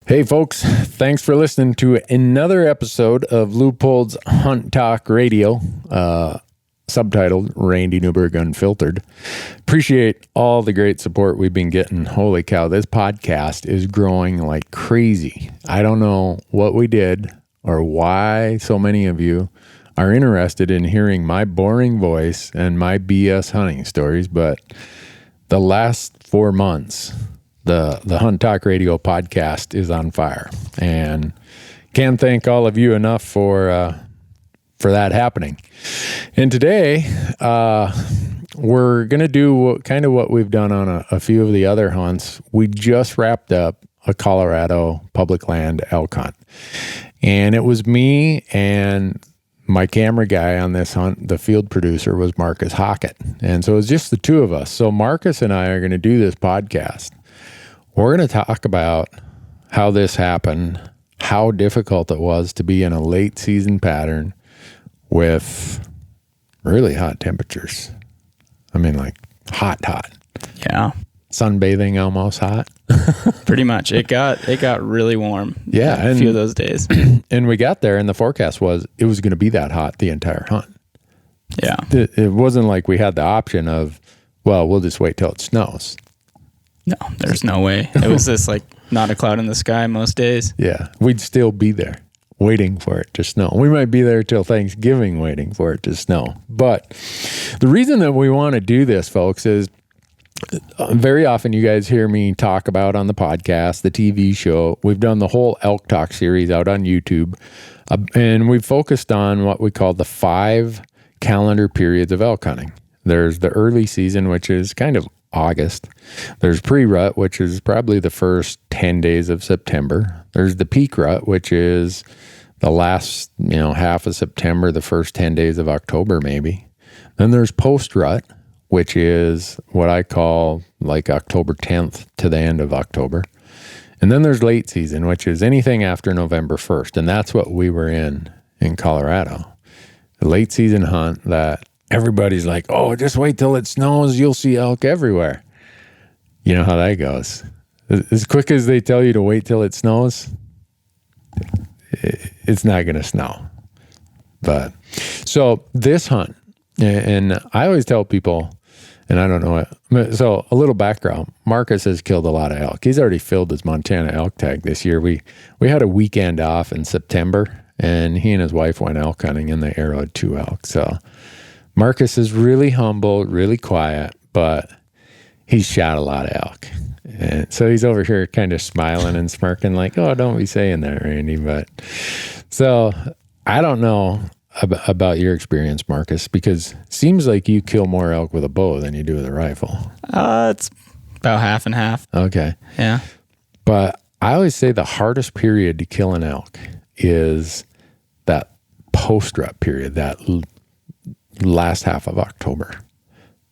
Hey folks, thanks for listening to another episode of Leupold's Hunt Talk Radio, subtitled Randy Newberg Unfiltered. Appreciate all the great support we've been getting. Holy cow, this podcast is growing like crazy. I don't know what we did or why so many of you are interested in hearing my boring voice and my BS hunting stories, but the last 4 months, the Hunt Talk Radio podcast is on fire, and can't thank all of you enough for that happening. And today, we're going to do kind of what we've done on a few of the other hunts. We just wrapped up a Colorado public land elk hunt, and it was me and my camera guy on this hunt. The field producer was Marcus Hockett, and so it was just the two of us. So Marcus and I are going to do this podcast. We're going to talk about how this happened, how difficult it was to be in a late season pattern with really hot temperatures. I mean, like hot. Yeah. Sunbathing almost hot. Pretty much. It got really warm. Yeah. A few of those days. And we got there and the forecast was it was going to be that hot the entire hunt. Yeah. It wasn't like we had the option of, well, we'll just wait till it snows. No, there's no way. It was just like not a cloud in the sky most days. Yeah. We'd still be there waiting for it to snow. We might be there till Thanksgiving waiting for it to snow. But the reason that we want to do this, folks, is very often you guys hear me talk about on the podcast, the TV show. We've done the whole Elk Talk series out on YouTube, and we've focused on what we call the 5 calendar periods of elk hunting. There's the early season, which is kind of August. There's pre-rut, which is probably the first 10 days of September. There's the peak rut, which is the last, half of September, the first 10 days of October, maybe. Then there's post-rut, which is what I call like October 10th to the end of October. And then there's late season, which is anything after November 1st. And that's what we were in Colorado. The late season hunt that everybody's like, oh, just wait till it snows. You'll see elk everywhere. You know how that goes. As quick as they tell you to wait till it snows, it's not going to snow. But so this hunt, and I always tell people, and I don't know what, so a little background. Marcus has killed a lot of elk. He's already filled his Montana elk tag this year. We had a weekend off in September, and he and his wife went elk hunting, and they arrowed 2 elk. So Marcus is really humble, really quiet, but he's shot a lot of elk. And so he's over here kind of smiling and smirking like, oh, don't be saying that, Randy. But so I don't know about your experience, Marcus, because it seems like you kill more elk with a bow than you do with a rifle. It's about half and half. Okay. Yeah. But I always say the hardest period to kill an elk is that post-rut period, that last half of October.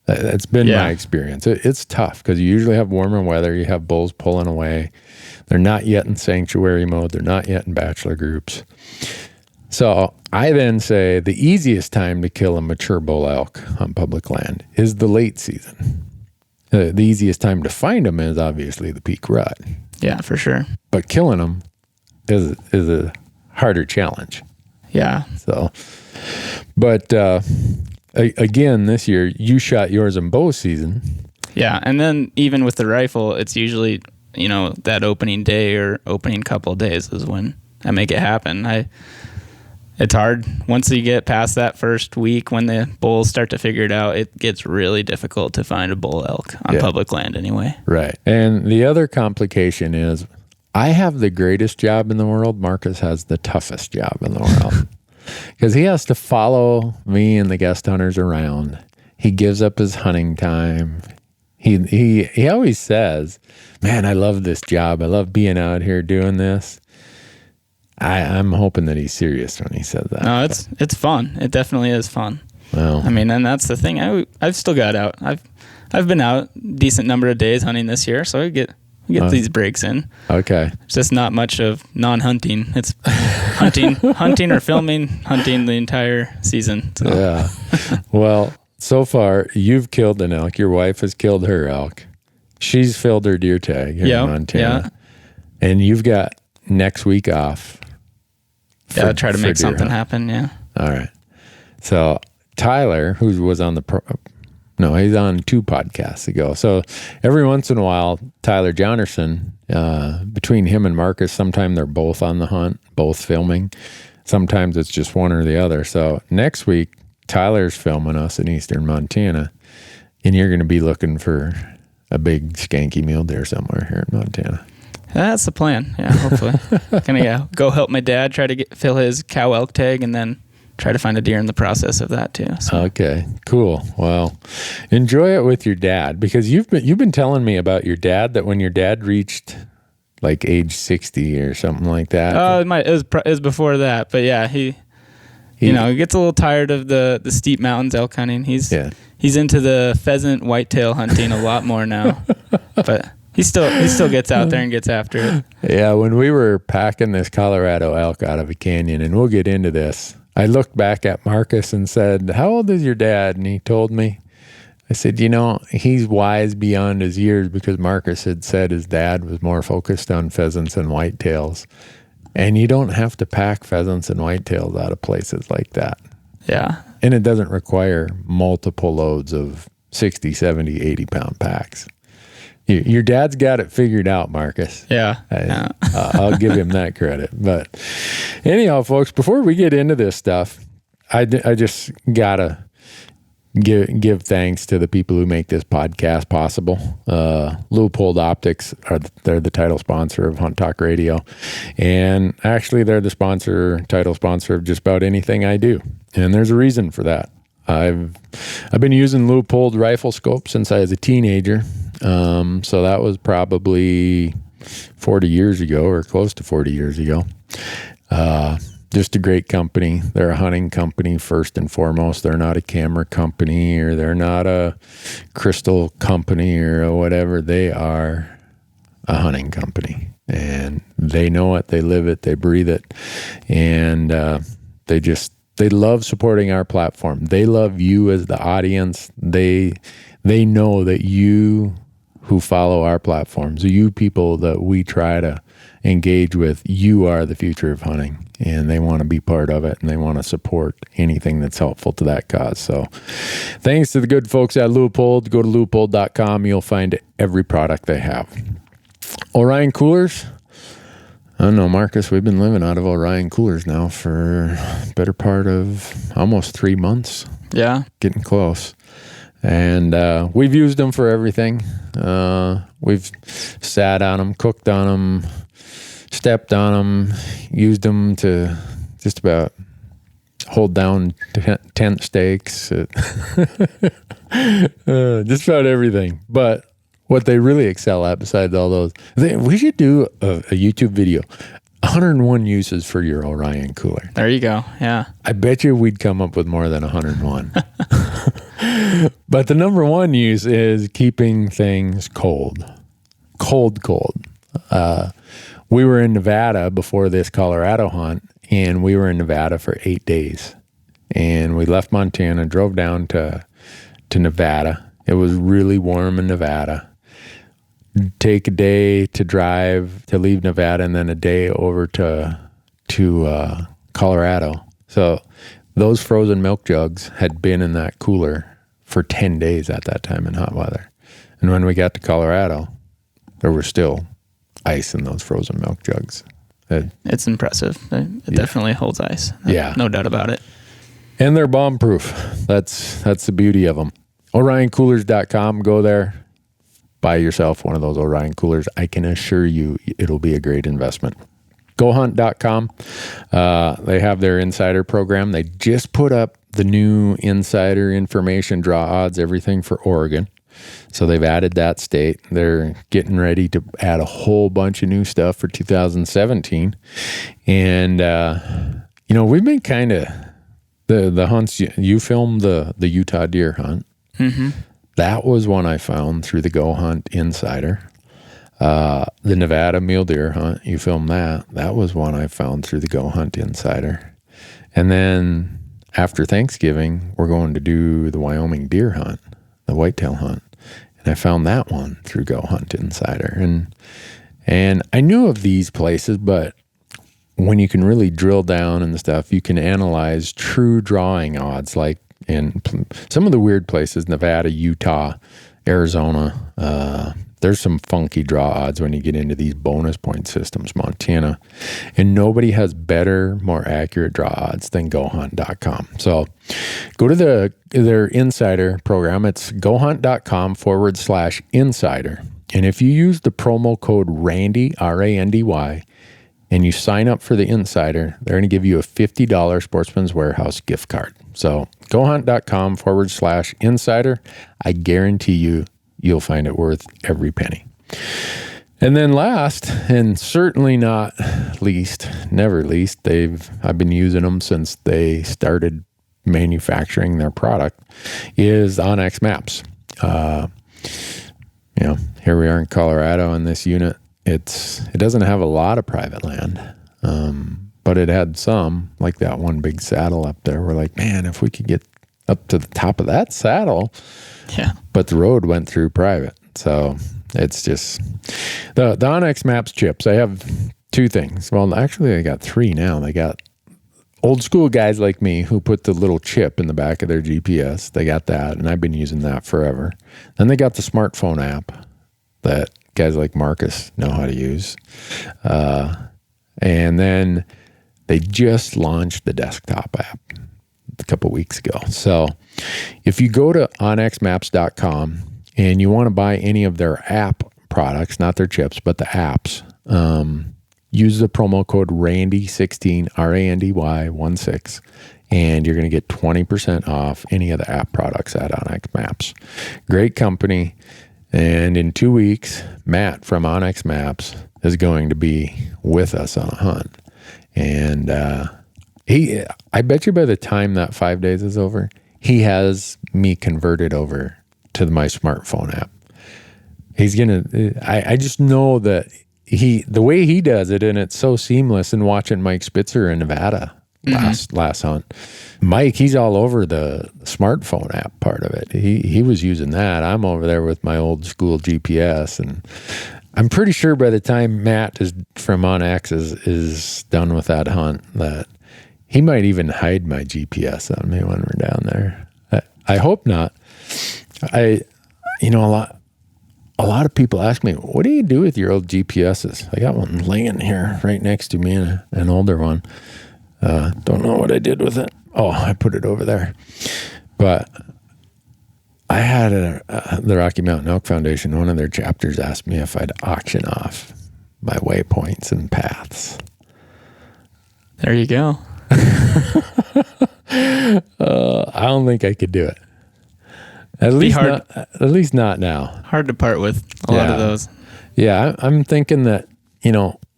That's been my experience. It's tough because you usually have warmer weather. You have bulls pulling away. They're not yet in sanctuary mode. They're not yet in bachelor groups. So I then say the easiest time to kill a mature bull elk on public land is the late season. The easiest time to find them is obviously the peak rut. Yeah, for sure. But killing them is a harder challenge. Yeah. So, but again, this year you shot yours in bow season. Yeah, and then even with the rifle, it's usually that opening day or opening couple of days is when I make it happen. It's hard once you get past that first week when the bulls start to figure it out. It gets really difficult to find a bull elk on public land anyway. Right, and the other complication is I have the greatest job in the world. Marcus has the toughest job in the world. Because he has to follow me and the guest hunters around. He gives up his hunting time. He always says, man, I love this job. I love being out here doing this. I'm hoping that he's serious when he says that. No, it's fun. It definitely is fun. Well, I mean, and that's the thing. I've still got out. I've been out a decent number of days hunting this year, so I get these breaks in. Okay. It's just not much of non-hunting. It's hunting or filming, hunting the entire season. So. Yeah. Well, so far you've killed an elk. Your wife has killed her elk. She's filled her deer tag here in Montana. Yeah. And you've got next week off. Yeah, try to make something happen. Yeah. All right. So Tyler, who was on he's on 2 podcasts ago. So every once in a while, Tyler Jonerson, between him and Marcus, sometimes they're both on the hunt, both filming. Sometimes it's just one or the other. So next week, Tyler's filming us in eastern Montana, and you're going to be looking for a big skanky mule deer somewhere here in Montana. That's the plan. Yeah, hopefully. Gonna go help my dad try to fill his cow elk tag, and then try to find a deer in the process of that too. So. Okay, cool. Well, enjoy it with your dad, because you've been telling me about your dad, that when your dad reached like age 60 or something like that. Oh, it was before that, but yeah, he gets a little tired of the steep mountains elk hunting. He's into the pheasant whitetail hunting a lot more now, but he still gets out there and gets after it. Yeah, when we were packing this Colorado elk out of a canyon, and we'll get into this, I looked back at Marcus and said, "How old is your dad?" And he told me. I said, he's wise beyond his years, because Marcus had said his dad was more focused on pheasants and whitetails. And you don't have to pack pheasants and whitetails out of places like that. Yeah. And it doesn't require multiple loads of 60, 70, 80-pound packs. Your dad's got it figured out, Marcus. Yeah. I'll give him that credit. But anyhow, folks, before we get into this stuff, I just got to give thanks to the people who make this podcast possible. Leupold Optics, they're the title sponsor of Hunt Talk Radio. And actually, they're the title sponsor of just about anything I do. And there's a reason for that. I've been using Leupold rifle scopes since I was a teenager. So that was probably 40 years ago, or close to 40 years ago. Just a great company. They're a hunting company first and foremost. They're not a camera company, or they're not a crystal company or whatever. They are a hunting company, and they know it. They live it. They breathe it. And they love supporting our platform. They love you as the audience. They know that you who follow our platforms, you people that we try to engage with, you are the future of hunting, and they want to be part of it, and they want to support anything that's helpful to that cause. So thanks to the good folks at Leupold. Go to leupold.com. You'll find every product they have. Orion coolers. I don't know, Marcus, we've been living out of Orion coolers now for the better part of almost 3 months. Yeah. Getting close. And we've used them for everything. We've sat on them, cooked on them, stepped on them, used them to just about hold down tent stakes, just about everything. But what they really excel at, besides all those, we should do a YouTube video. 101 uses for your Orion cooler. There you go. Yeah. I bet you we'd come up with more than 101. But the number one use is keeping things cold. Cold. We were in Nevada before this Colorado hunt, and we were in Nevada for 8 days. And we left Montana, drove down to Nevada. It was really warm in Nevada. Take a day to drive to leave Nevada, and then a day over to Colorado. So those frozen milk jugs had been in that cooler for 10 days at that time in hot weather. And when we got to Colorado, there was still ice in those frozen milk jugs. It's impressive. It definitely holds ice. No doubt about it. And they're bomb proof. That's the beauty of them. OrionCoolers.com. Go there. Buy yourself one of those Orion coolers. I can assure you it'll be a great investment. GoHunt.com. They have their insider program. They just put up the new insider information, draw odds, everything for Oregon. So they've added that state. They're getting ready to add a whole bunch of new stuff for 2017. And, we've been kind of, the hunts, you filmed the Utah deer hunt. Mm-hmm. That was one I found through the Go Hunt Insider. The Nevada mule deer hunt, you filmed that. That was one I found through the Go Hunt Insider. And then after Thanksgiving, we're going to do the Wyoming deer hunt, the whitetail hunt. And I found that one through Go Hunt Insider. And I knew of these places, but when you can really drill down and stuff, you can analyze true drawing odds, like in some of the weird places, Nevada, Utah, Arizona. There's some funky draw odds when you get into these bonus point systems, Montana. And nobody has better, more accurate draw odds than GoHunt.com. So go to their insider program. It's GoHunt.com/insider. And if you use the promo code RANDY, RANDY, and you sign up for the insider, they're going to give you a $50 Sportsman's Warehouse gift card. So GoHunt.com/insider. I guarantee you'll find it worth every penny. And then last, and certainly not least, never least, I've been using them since they started manufacturing their product, is Onyx Maps. Here we are in Colorado in this unit. It doesn't have a lot of private land, but it had some, like that one big saddle up there. We're like, man, if we could get up to the top of that saddle. Yeah. But the road went through private. So it's just the Onyx Maps chips. I have two things. Well, actually I got three now. They got old school guys like me who put the little chip in the back of their GPS. They got that, and I've been using that forever. Then they got the smartphone app that guys like Marcus know how to use. And then they just launched the desktop app a couple weeks ago. So if you go to onyxmaps.com and you want to buy any of their app products, not their chips, but the apps, use the promo code RANDY16, RANDY16, and you're going to get 20% off any of the app products at Onyx Maps. Great company. And in 2 weeks, Matt from Onyx Maps is going to be with us on a hunt. And I bet you by the time that 5 days is over, he has me converted over to my smartphone app. He's going to, I just know that the way he does it, and it's so seamless, and watching Mike Spitzer in Nevada last hunt. Mike, he's all over the smartphone app part of it. He was using that. I'm over there with my old school GPS, and I'm pretty sure by the time Matt from Onyx is done with that hunt, that he might even hide my GPS on me when we're down there. I hope not. A lot of people ask me, what do you do with your old GPSs? I got one laying here right next to me, an older one. Don't know what I did with it. Oh, I put it over there. But I had the Rocky Mountain Elk Foundation, one of their chapters asked me if I'd auction off my waypoints and paths. There you go. I don't think I could do it. At least not now. Hard to part with a lot of those. Yeah, I'm thinking that,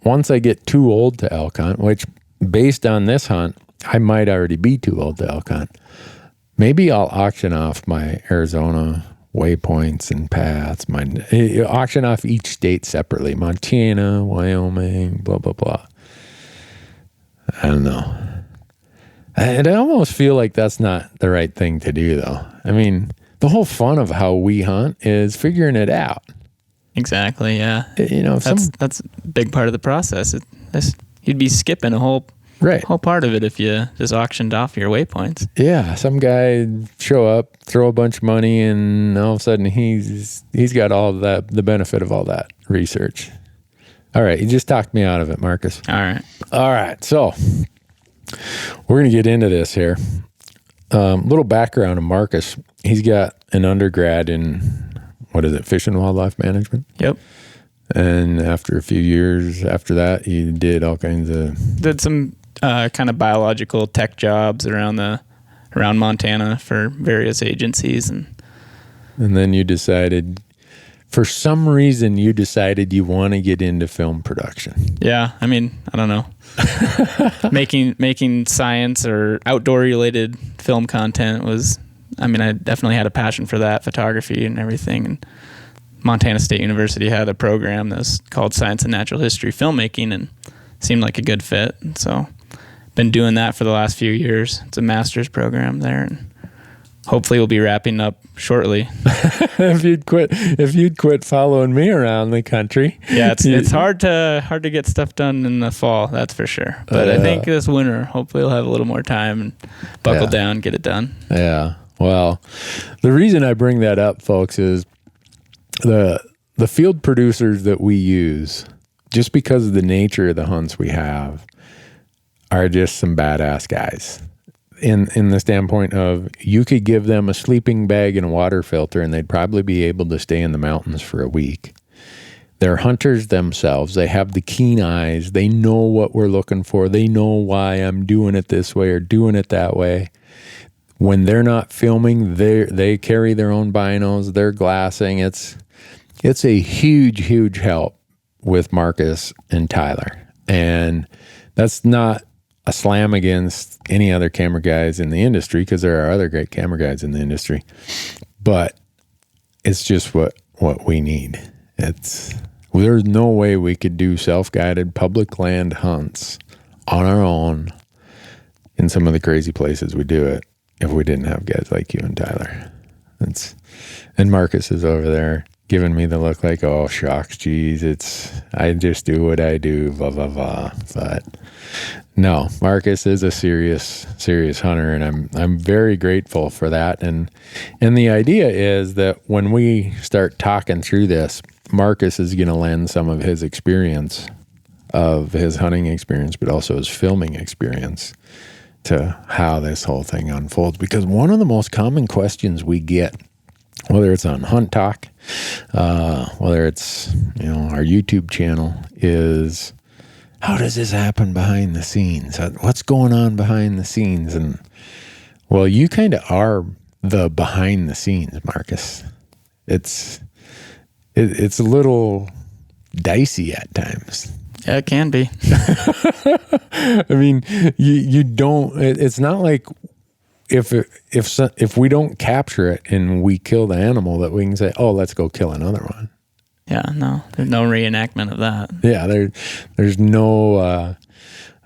once I get too old to elk hunt, which based on this hunt, I might already be too old to elk hunt. Maybe I'll auction off my Arizona waypoints and paths. Auction off each state separately. Montana, Wyoming, blah, blah, blah. I don't know. And I almost feel like that's not the right thing to do, though. I mean, the whole fun of how we hunt is figuring it out. Exactly, yeah. That's a big part of the process. You'd be skipping a whole part of it if you just auctioned off your waypoints. Yeah, some guy show up, throw a bunch of money, and all of a sudden he's got all the benefit of all that research. All right, you just talked me out of it, Marcus. All right. So we're going to get into this here. Little background on Marcus. He's got an undergrad in, Fish and Wildlife Management? Yep. And after a few years after that, he did all kinds of... Did some kind of biological tech jobs around Montana for various agencies. And then you decided... For some reason, you decided you want to get into film production. Yeah, I mean, I don't know. making science or outdoor related film content was, I definitely had a passion for that, photography and everything. And Montana State University had a program that was called Science and Natural History Filmmaking, and seemed like a good fit. So been doing that for the last few years. It's a master's program there. And hopefully we'll be wrapping up shortly. if you'd quit following me around the country. Yeah, it's hard to get stuff done in the fall, that's for sure. But I think this winter, hopefully we'll have a little more time and buckle down, get it done. Yeah. Well, the reason I bring that up, folks, is the field producers that we use, just because of the nature of the hunts we have, are just some badass guys. In the standpoint of, you could give them a sleeping bag and a water filter and they'd probably be able to stay in the mountains for a week. They're hunters themselves. They have the keen eyes. They know what we're looking for. They know why I'm doing it this way or doing it that way. When they're not filming, they carry their own binos. They're glassing. It's a huge help with Marcus and Tyler. And that's not a slam against any other camera guys in the industry, because there are other great camera guys in the industry. But it's just what we need. There's no way we could do self-guided public land hunts on our own in some of the crazy places we do it if we didn't have guys like you and Tyler. And Marcus is over there giving me the look like, oh, shucks, geez, I just do what I do, blah, blah, blah. But no, Marcus is a serious hunter, and I'm very grateful for that. And the idea is that when we start talking through this, Marcus is going to lend some of his experience, of his hunting experience, but also his filming experience, to how this whole thing unfolds. Because one of the most common questions we get, whether it's on Hunt Talk, whether it's our YouTube channel, is, how does this happen behind the scenes? What's going on behind the scenes? And well, you kind of are the behind the scenes, Marcus. It's a little dicey at times. Yeah, it can be. I mean, you don't. It's not like if we don't capture it and we kill the animal, that we can say, oh, let's go kill another one. Yeah, no, there's no reenactment of that. Yeah, there's no,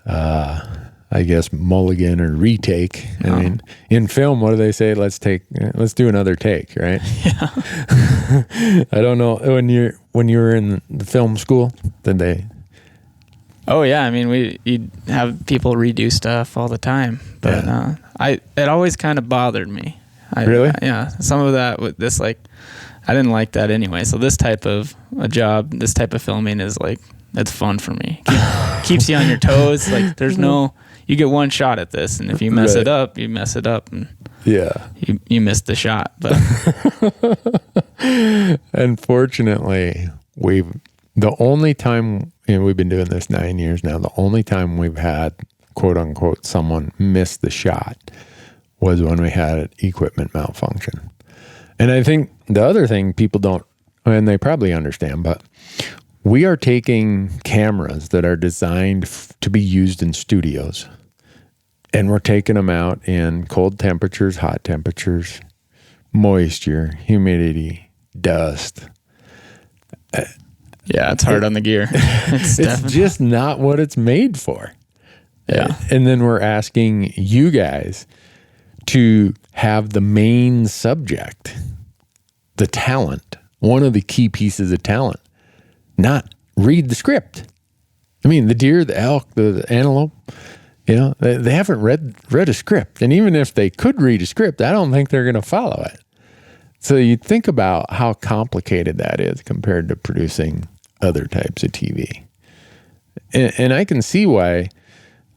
I guess, mulligan or retake. No. I mean, in film, what do they say? Let's do another take, right? Yeah. I don't know, when you were in the film school, did they? Oh yeah, I mean, you'd have people redo stuff all the time, but it always kind of bothered me. Really? Yeah, some of that with this, like, I didn't like that anyway. So this type of a job, this type of filming is like, it's fun for me. Keeps you on your toes. Like, you get one shot at this, and if you mess it up, you mess it up, and you missed the shot. But unfortunately, the only time, we've been doing this 9 years now, the only time we've had, quote unquote, someone miss the shot was when we had equipment malfunction. And I think the other thing people don't, and they probably understand, but we are taking cameras that are designed to be used in studios, and we're taking them out in cold temperatures, hot temperatures, moisture, humidity, dust. Yeah, it's hard on the gear. It's just not what it's made for. Yeah. And then we're asking you guys to have the main subject, the talent, one of the key pieces of talent, not read the script. I mean, the deer, the elk, the antelope, they haven't read a script. And even if they could read a script, I don't think they're going to follow it. So you think about how complicated that is compared to producing other types of TV. And I can see why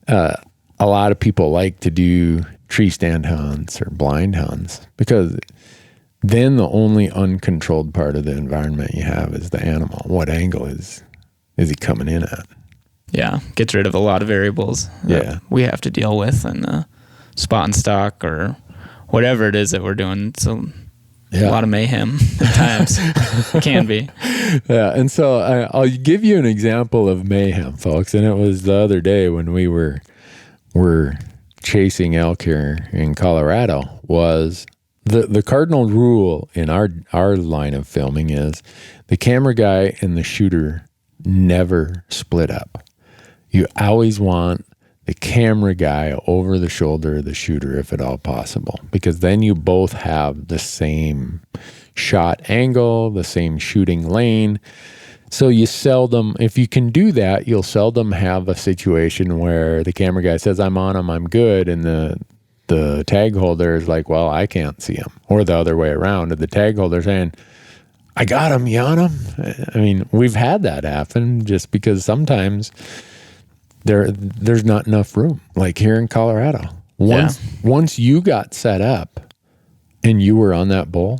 a lot of people like to do tree stand hunts or blind hunts, because then the only uncontrolled part of the environment you have is the animal. What angle is he coming in at? Yeah, gets rid of a lot of variables that we have to deal with, and spot and stock or whatever it is that we're doing. So a lot of mayhem at times. Can be. Yeah, and so I'll give you an example of mayhem, folks. And it was the other day when we were chasing elk here in Colorado. Was the cardinal rule in our line of filming is the camera guy and the shooter never split up. You always want the camera guy over the shoulder of the shooter if at all possible, because then you both have the same shot angle, the same shooting lane. So you seldom, if you can do that, you'll seldom have a situation where the camera guy says, I'm on him, I'm good, and the tag holder is like, well, I can't see him. Or the other way around, the tag holder saying, I got him, you on him? I mean, we've had that happen just because sometimes there's not enough room. Like here in Colorado. Once you got set up and you were on that bull,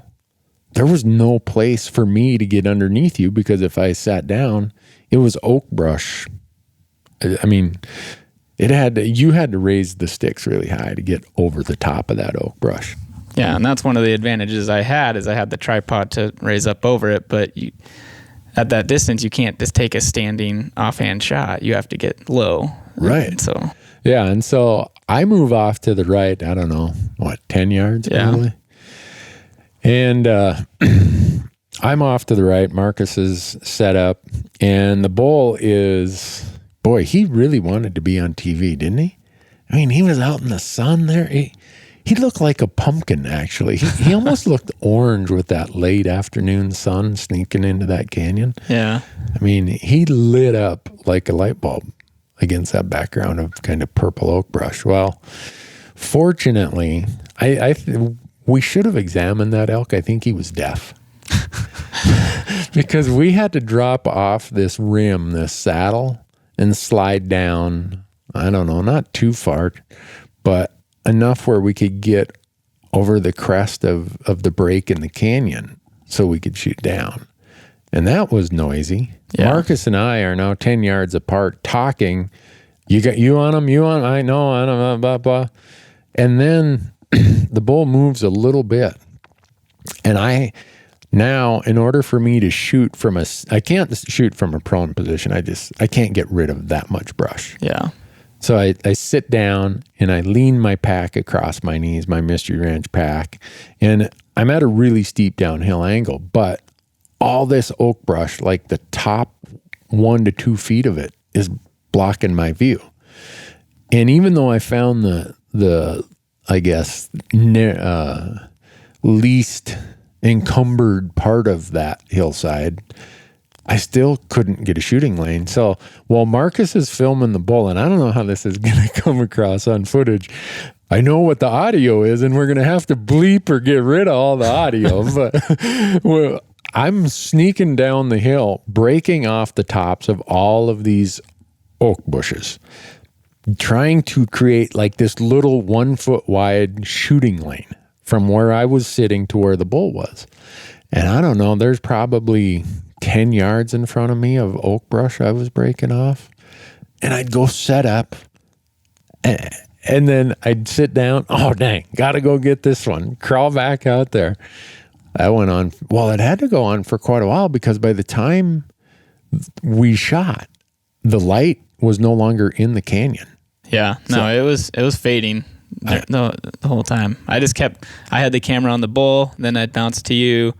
there was no place for me to get underneath you, because if I sat down, it was oak brush. I mean, you had to raise the sticks really high to get over the top of that oak brush. Yeah, and that's one of the advantages I had, is I had the tripod to raise up over it, but at that distance, you can't just take a standing offhand shot. You have to get low. Right. And so I move off to the right, I don't know, 10 yards probably? And I'm off to the right. Marcus is set up, and the bull is, boy, he really wanted to be on TV, didn't he? I mean, he was out in the sun there. He looked like a pumpkin, actually. He almost looked orange with that late afternoon sun sneaking into that canyon. Yeah. I mean, he lit up like a light bulb against that background of kind of purple oak brush. Well, fortunately, we should have examined that elk. I think he was deaf. Because we had to drop off this rim, this saddle, and slide down, I don't know, not too far, but enough where we could get over the crest of the break in the canyon so we could shoot down. And that was noisy. Yeah. Marcus and I are now 10 yards apart talking. You on him? You on him? I know on him, blah, blah, blah. And then the bull moves a little bit. And now, in order for me to shoot I can't shoot from a prone position. I can't get rid of that much brush. Yeah. So I sit down and I lean my pack across my knees, my Mystery Ranch pack, and I'm at a really steep downhill angle, but all this oak brush, like the top 1 to 2 feet of it, is blocking my view. And even though I found the I guess, least encumbered part of that hillside, I still couldn't get a shooting lane. So while Marcus is filming the bull, and I don't know how this is going to come across on footage, I know what the audio is, and we're going to have to bleep or get rid of all the audio, but I'm sneaking down the hill, breaking off the tops of all of these oak bushes, trying to create like this little 1 foot wide shooting lane from where I was sitting to where the bull was. And I don't know, there's probably 10 yards in front of me of oak brush I was breaking off. And I'd go set up, and then I'd sit down. Oh, dang, got to go get this one. Crawl back out there. That went on. Well, it had to go on for quite a while, because by the time we shot, the light was no longer in the canyon. Yeah, no, so, it was fading the whole time. I had the camera on the bull, then I'd bounce to you,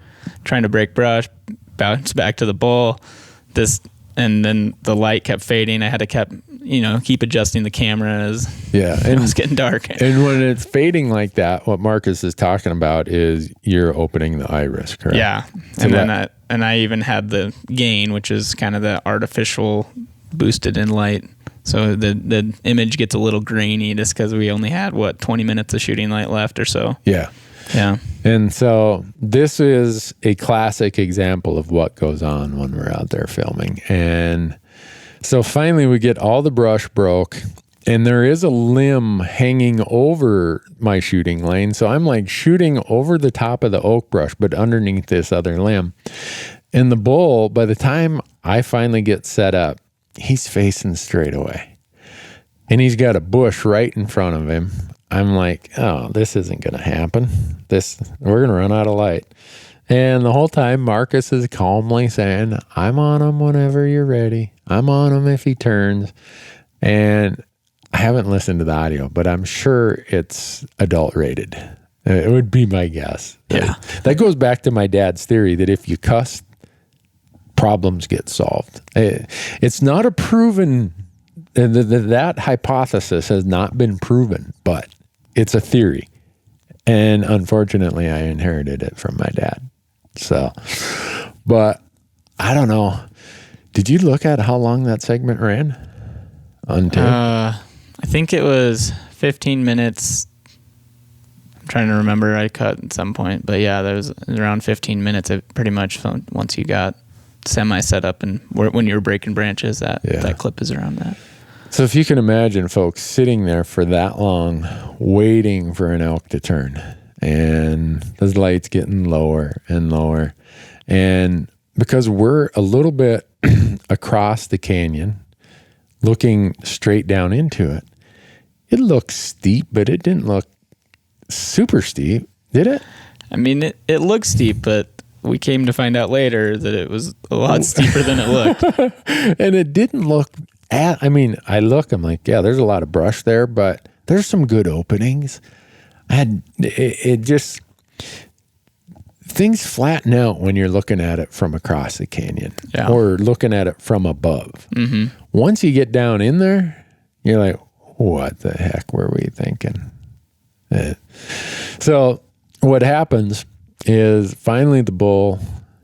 trying to break brush, bounce back to the bull, and then the light kept fading. I had to keep adjusting the camera as it was getting dark. And when it's fading like that, what Marcus is talking about is you're opening the iris, correct? Yeah, and I even had the gain, which is kind of the artificial boosted in light. So the image gets a little grainy just because we only had 20 minutes of shooting light left or so. Yeah. Yeah. And so this is a classic example of what goes on when we're out there filming. And so finally we get all the brush broke, and there is a limb hanging over my shooting lane. So I'm like shooting over the top of the oak brush, but underneath this other limb. And the bull, by the time I finally get set up, he's facing straight away. And he's got a bush right in front of him. I'm like, oh, this isn't going to happen. We're going to run out of light. And the whole time, Marcus is calmly saying, I'm on him whenever you're ready. I'm on him if he turns. And I haven't listened to the audio, but I'm sure it's adult rated. It would be my guess. Yeah. That goes back to my dad's theory that if you cuss, problems get solved. It's not a proven that hypothesis has not been proven, but it's a theory. And unfortunately, I inherited it from my dad. So, but I don't know. Did you look at how long that segment ran? I think it was 15 minutes. I'm trying to remember. I cut at some point, but yeah, that was around 15 minutes. It pretty much, once you got semi set up and when you were breaking branches, that clip is around that. So if you can imagine folks sitting there for that long, waiting for an elk to turn, and the light's getting lower and lower, and because we're a little bit across the canyon, looking straight down into it, it looked steep, but it didn't look super steep, did it? I mean, it looked steep, but we came to find out later that it was a lot steeper than it looked. And it didn't look I'm like, yeah, there's a lot of brush there, but there's some good openings. Things flatten out when you're looking at it from across the canyon or looking at it from above. Mm-hmm. Once you get down in there, you're like, what the heck were we thinking? So what happens is finally the bull,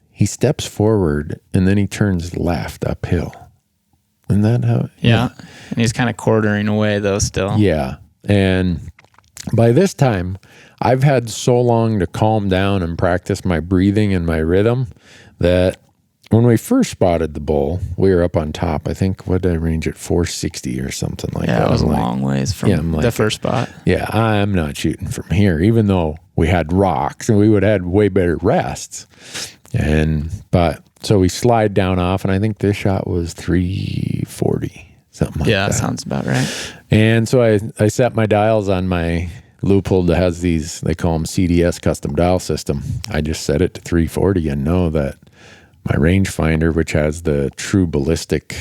he steps forward and then he turns left uphill. Isn't that how? Yeah. And he's kind of quartering away though still. Yeah. And by this time, I've had so long to calm down and practice my breathing and my rhythm that when we first spotted the bull, we were up on top. I think, what did I range at 460 or something like that? Yeah, it was a long ways from the first spot. Yeah, I'm not shooting from here, even though we had rocks and we would have had way better rests. So we slide down off, and I think this shot was 340, something like that. Yeah, sounds about right. And so I set my dials on my Leupold that has these, they call them CDS custom dial system. I just set it to 340 and know that my rangefinder, which has the true ballistic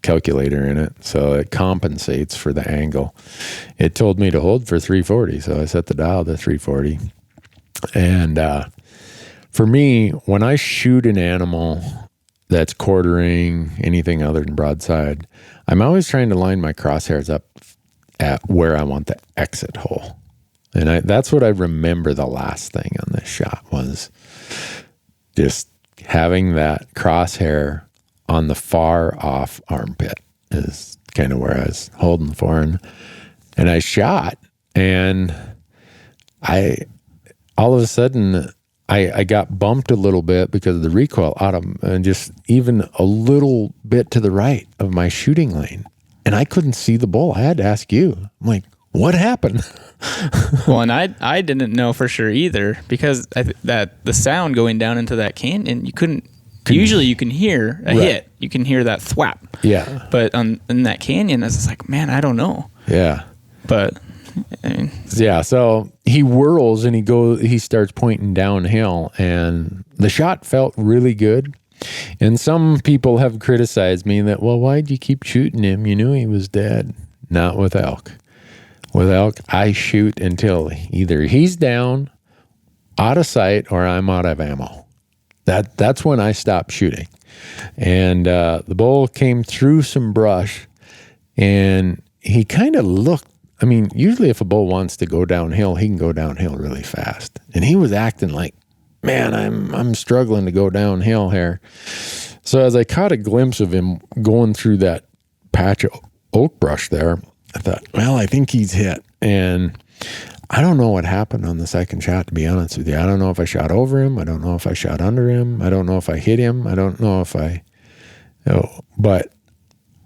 calculator in it, so it compensates for the angle. It told me to hold for 340, so I set the dial to 340. And for me, when I shoot an animal that's quartering anything other than broadside, I'm always trying to line my crosshairs up at where I want the exit hole. And that's what I remember the last thing on this shot was just having that crosshair on the far off armpit is kind of where I was holding for. And I shot, and all of a sudden I got bumped a little bit because of the recoil out of, and just even a little bit to the right of my shooting lane. And I couldn't see the bull. I had to ask you. I'm like, what happened? Well, and I didn't know for sure either, because that the sound going down into that canyon, usually you can hear a hit. You can hear that thwap. Yeah. But in that canyon, I was just like, man, I don't know. Yeah. But I mean, yeah, so he whirls and he starts pointing downhill, and the shot felt really good. And some people have criticized me that, well, why'd you keep shooting him? You knew he was dead. Not with elk. With elk, I shoot until either he's down, out of sight, or I'm out of ammo. That's when I stop shooting. And the bull came through some brush, and he kind of looked. I mean, usually if a bull wants to go downhill, he can go downhill really fast. And he was acting like, man, I'm struggling to go downhill here. So as I caught a glimpse of him going through that patch of oak brush there, I thought, well, I think he's hit. And I don't know what happened on the second shot, to be honest with you. I don't know if I shot over him. I don't know if I shot under him. I don't know if I hit him. I don't know if but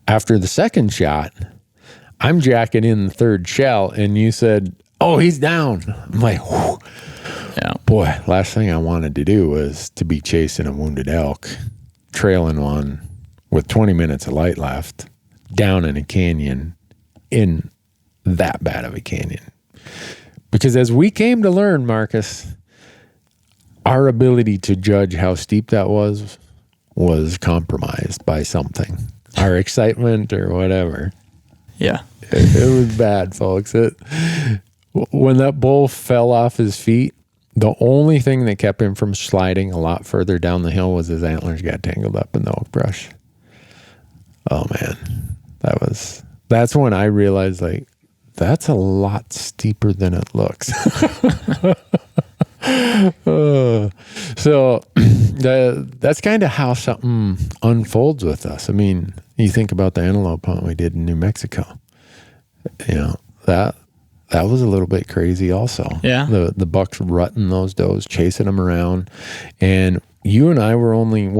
after the second shot, I'm jacking in the third shell, and you said, oh, he's down. I'm like, whew. Yeah, boy, last thing I wanted to do was to be chasing a wounded elk, trailing one with 20 minutes of light left, down in a canyon, in that bad of a canyon. Because as we came to learn, Marcus, our ability to judge how steep that was compromised by something. Our excitement or whatever. Yeah. It was bad, folks. When that bull fell off his feet, the only thing that kept him from sliding a lot further down the hill was his antlers got tangled up in the oak brush. Oh, man. That's when I realized, like, that's a lot steeper than it looks. So that's kind of how something unfolds with us. I mean, you think about the antelope hunt we did in New Mexico. You know, that was a little bit crazy also. Yeah. The bucks rutting those does, chasing them around. And you and I were only,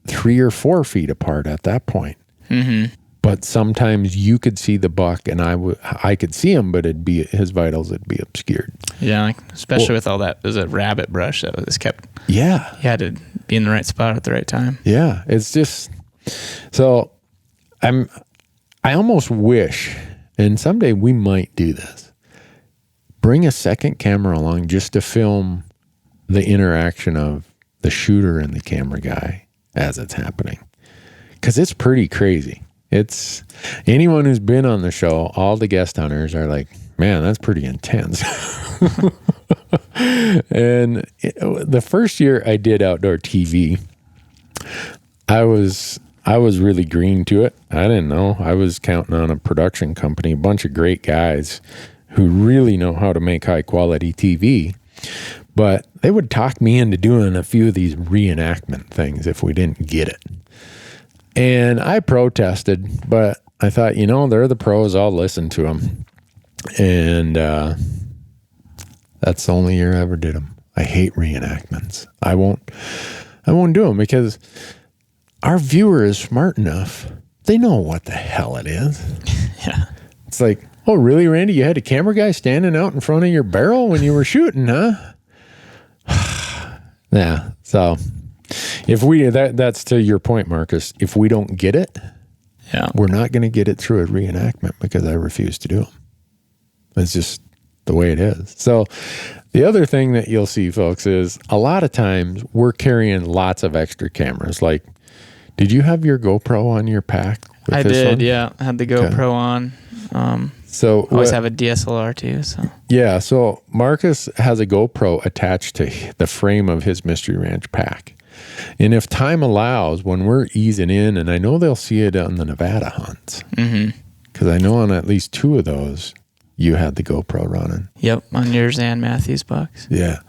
3 or 4 feet apart at that point. Mm-hmm. But sometimes you could see the buck and I could see him, but it'd be his vitals would be obscured. Yeah, like, especially with all that, there's a rabbit brush that was kept. Yeah. You had to be in the right spot at the right time. Yeah. It's just, so I almost wish, and someday we might do this, bring a second camera along just to film the interaction of the shooter and the camera guy as it's happening. Because it's pretty crazy. It's anyone who's been on the show, all the guest hunters are like, man, that's pretty intense. And the first year I did outdoor TV, I was really green to it. I didn't know. I was counting on a production company, a bunch of great guys who really know how to make high quality TV. But they would talk me into doing a few of these reenactment things if we didn't get it. And I protested, but I thought, they're the pros. I'll listen to them. And that's the only year I ever did them. I hate reenactments. I won't do them because our viewer is smart enough. They know what the hell it is. Yeah. It's like, oh, really, Randy? You had a camera guy standing out in front of your barrel when you were shooting, huh? Yeah. So if that's to your point, Marcus, if we don't get it, we're not going to get it through a reenactment because I refuse to do them. It's just the way it is. So the other thing that you'll see, folks, is a lot of times we're carrying lots of extra cameras. Like, did you have your GoPro on your pack? I did, yeah. I had the GoPro on. So I always have a DSLR too. So yeah, so Marcus has a GoPro attached to the frame of his Mystery Ranch pack. And if time allows, when we're easing in, and I know they'll see it on the Nevada hunts, because I know on at least 2 of those, you had the GoPro running. Yep, on yours and Matthew's bucks. Yeah.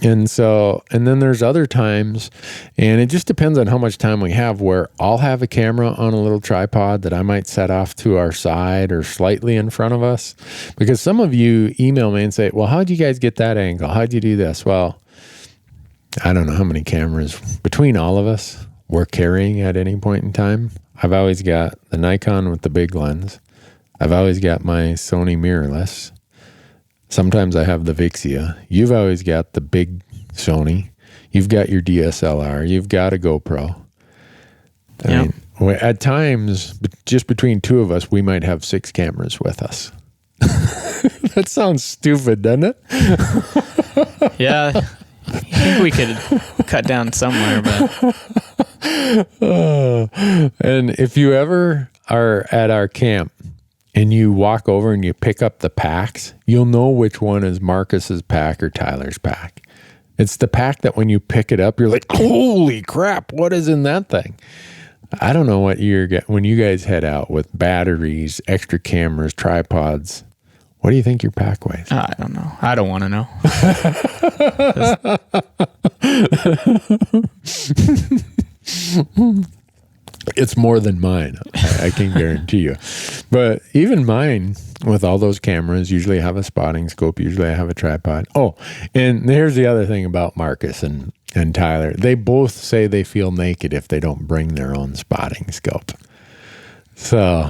And then there's other times, and it just depends on how much time we have, where I'll have a camera on a little tripod that I might set off to our side or slightly in front of us. Because some of you email me and say, well, how'd you guys get that angle? How'd you do this? Well, I don't know how many cameras between all of us we're carrying at any point in time. I've always got the Nikon with the big lens. I've always got my Sony mirrorless. Sometimes I have the Vixia. You've always got the big Sony. You've got your DSLR. You've got a GoPro. I mean, at times, just between 2 of us, we might have 6 cameras with us. That sounds stupid, doesn't it? Yeah. I think we could cut down somewhere, but... And if you ever are at our camp and you walk over and you pick up the packs, you'll know which one is Marcus's pack or Tyler's pack. It's the pack that when you pick it up, you're like, holy crap, what is in that thing? I don't know what you're getting when you guys head out with batteries, extra cameras, tripods. What do you think your pack weighs? I don't know. I don't want to know. It's more than mine. I can guarantee you. But even mine, with all those cameras, usually I have a spotting scope. Usually I have a tripod. Oh, and here's the other thing about Marcus and Tyler. They both say they feel naked if they don't bring their own spotting scope. So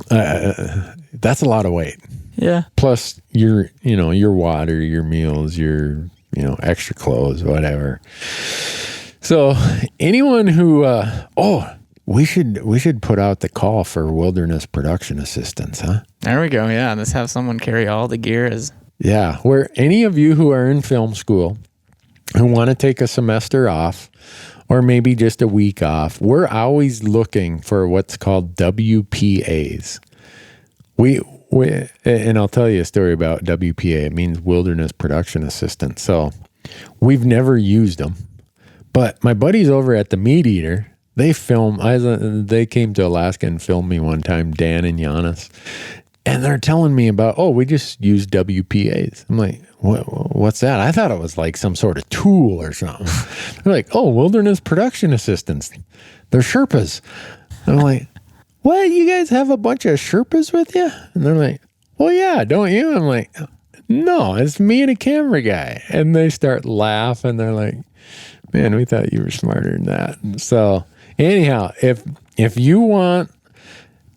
that's a lot of weight. Yeah. Plus your water, your meals, your extra clothes, whatever. So anyone who we should put out the call for wilderness production assistance, huh? There we go. Yeah, let's have someone carry all the gear where any of you who are in film school who want to take a semester off or maybe just a week off, we're always looking for what's called WPAs. And I'll tell you a story about WPA. It means Wilderness Production Assistant. So we've never used them. But my buddies over at the Meat Eater, They came to Alaska and filmed me one time, Dan and Giannis. And they're telling me about, we just use WPAs. I'm like, what's that? I thought it was like some sort of tool or something. They're like, wilderness production assistants. They're Sherpas. I'm like, what? You guys have a bunch of Sherpas with you? And they're like, well, yeah, don't you? I'm like, no, it's me and a camera guy. And they start laughing. They're like, man, we thought you were smarter than that. So anyhow, if you want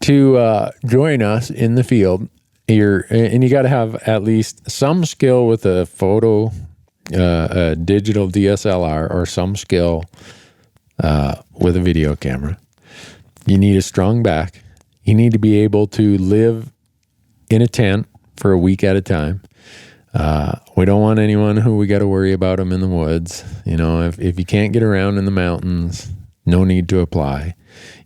to join us in the field, and you got to have at least some skill with a a digital DSLR, or some skill with a video camera. You need a strong back. You need to be able to live in a tent for a week at a time. We don't want anyone who we got to worry about them in the woods. If you can't get around in the mountains, no need to apply.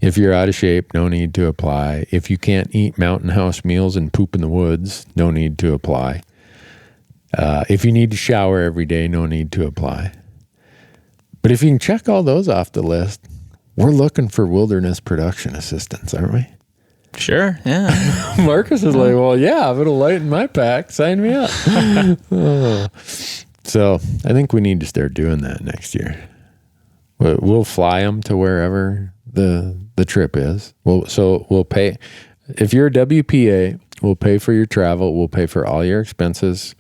If you're out of shape, no need to apply. If you can't eat mountain house meals and poop in the woods, no need to apply. If you need to shower every day, no need to apply. But if you can check all those off the list, we're looking for wilderness production assistants, aren't we? Sure, yeah. Marcus is like, well, yeah, if it'll lighten my pack, sign me up. So I think we need to start doing that next year. We'll fly them to wherever the trip is. We'll pay. If you're a WPA, we'll pay for your travel. We'll pay for all your expenses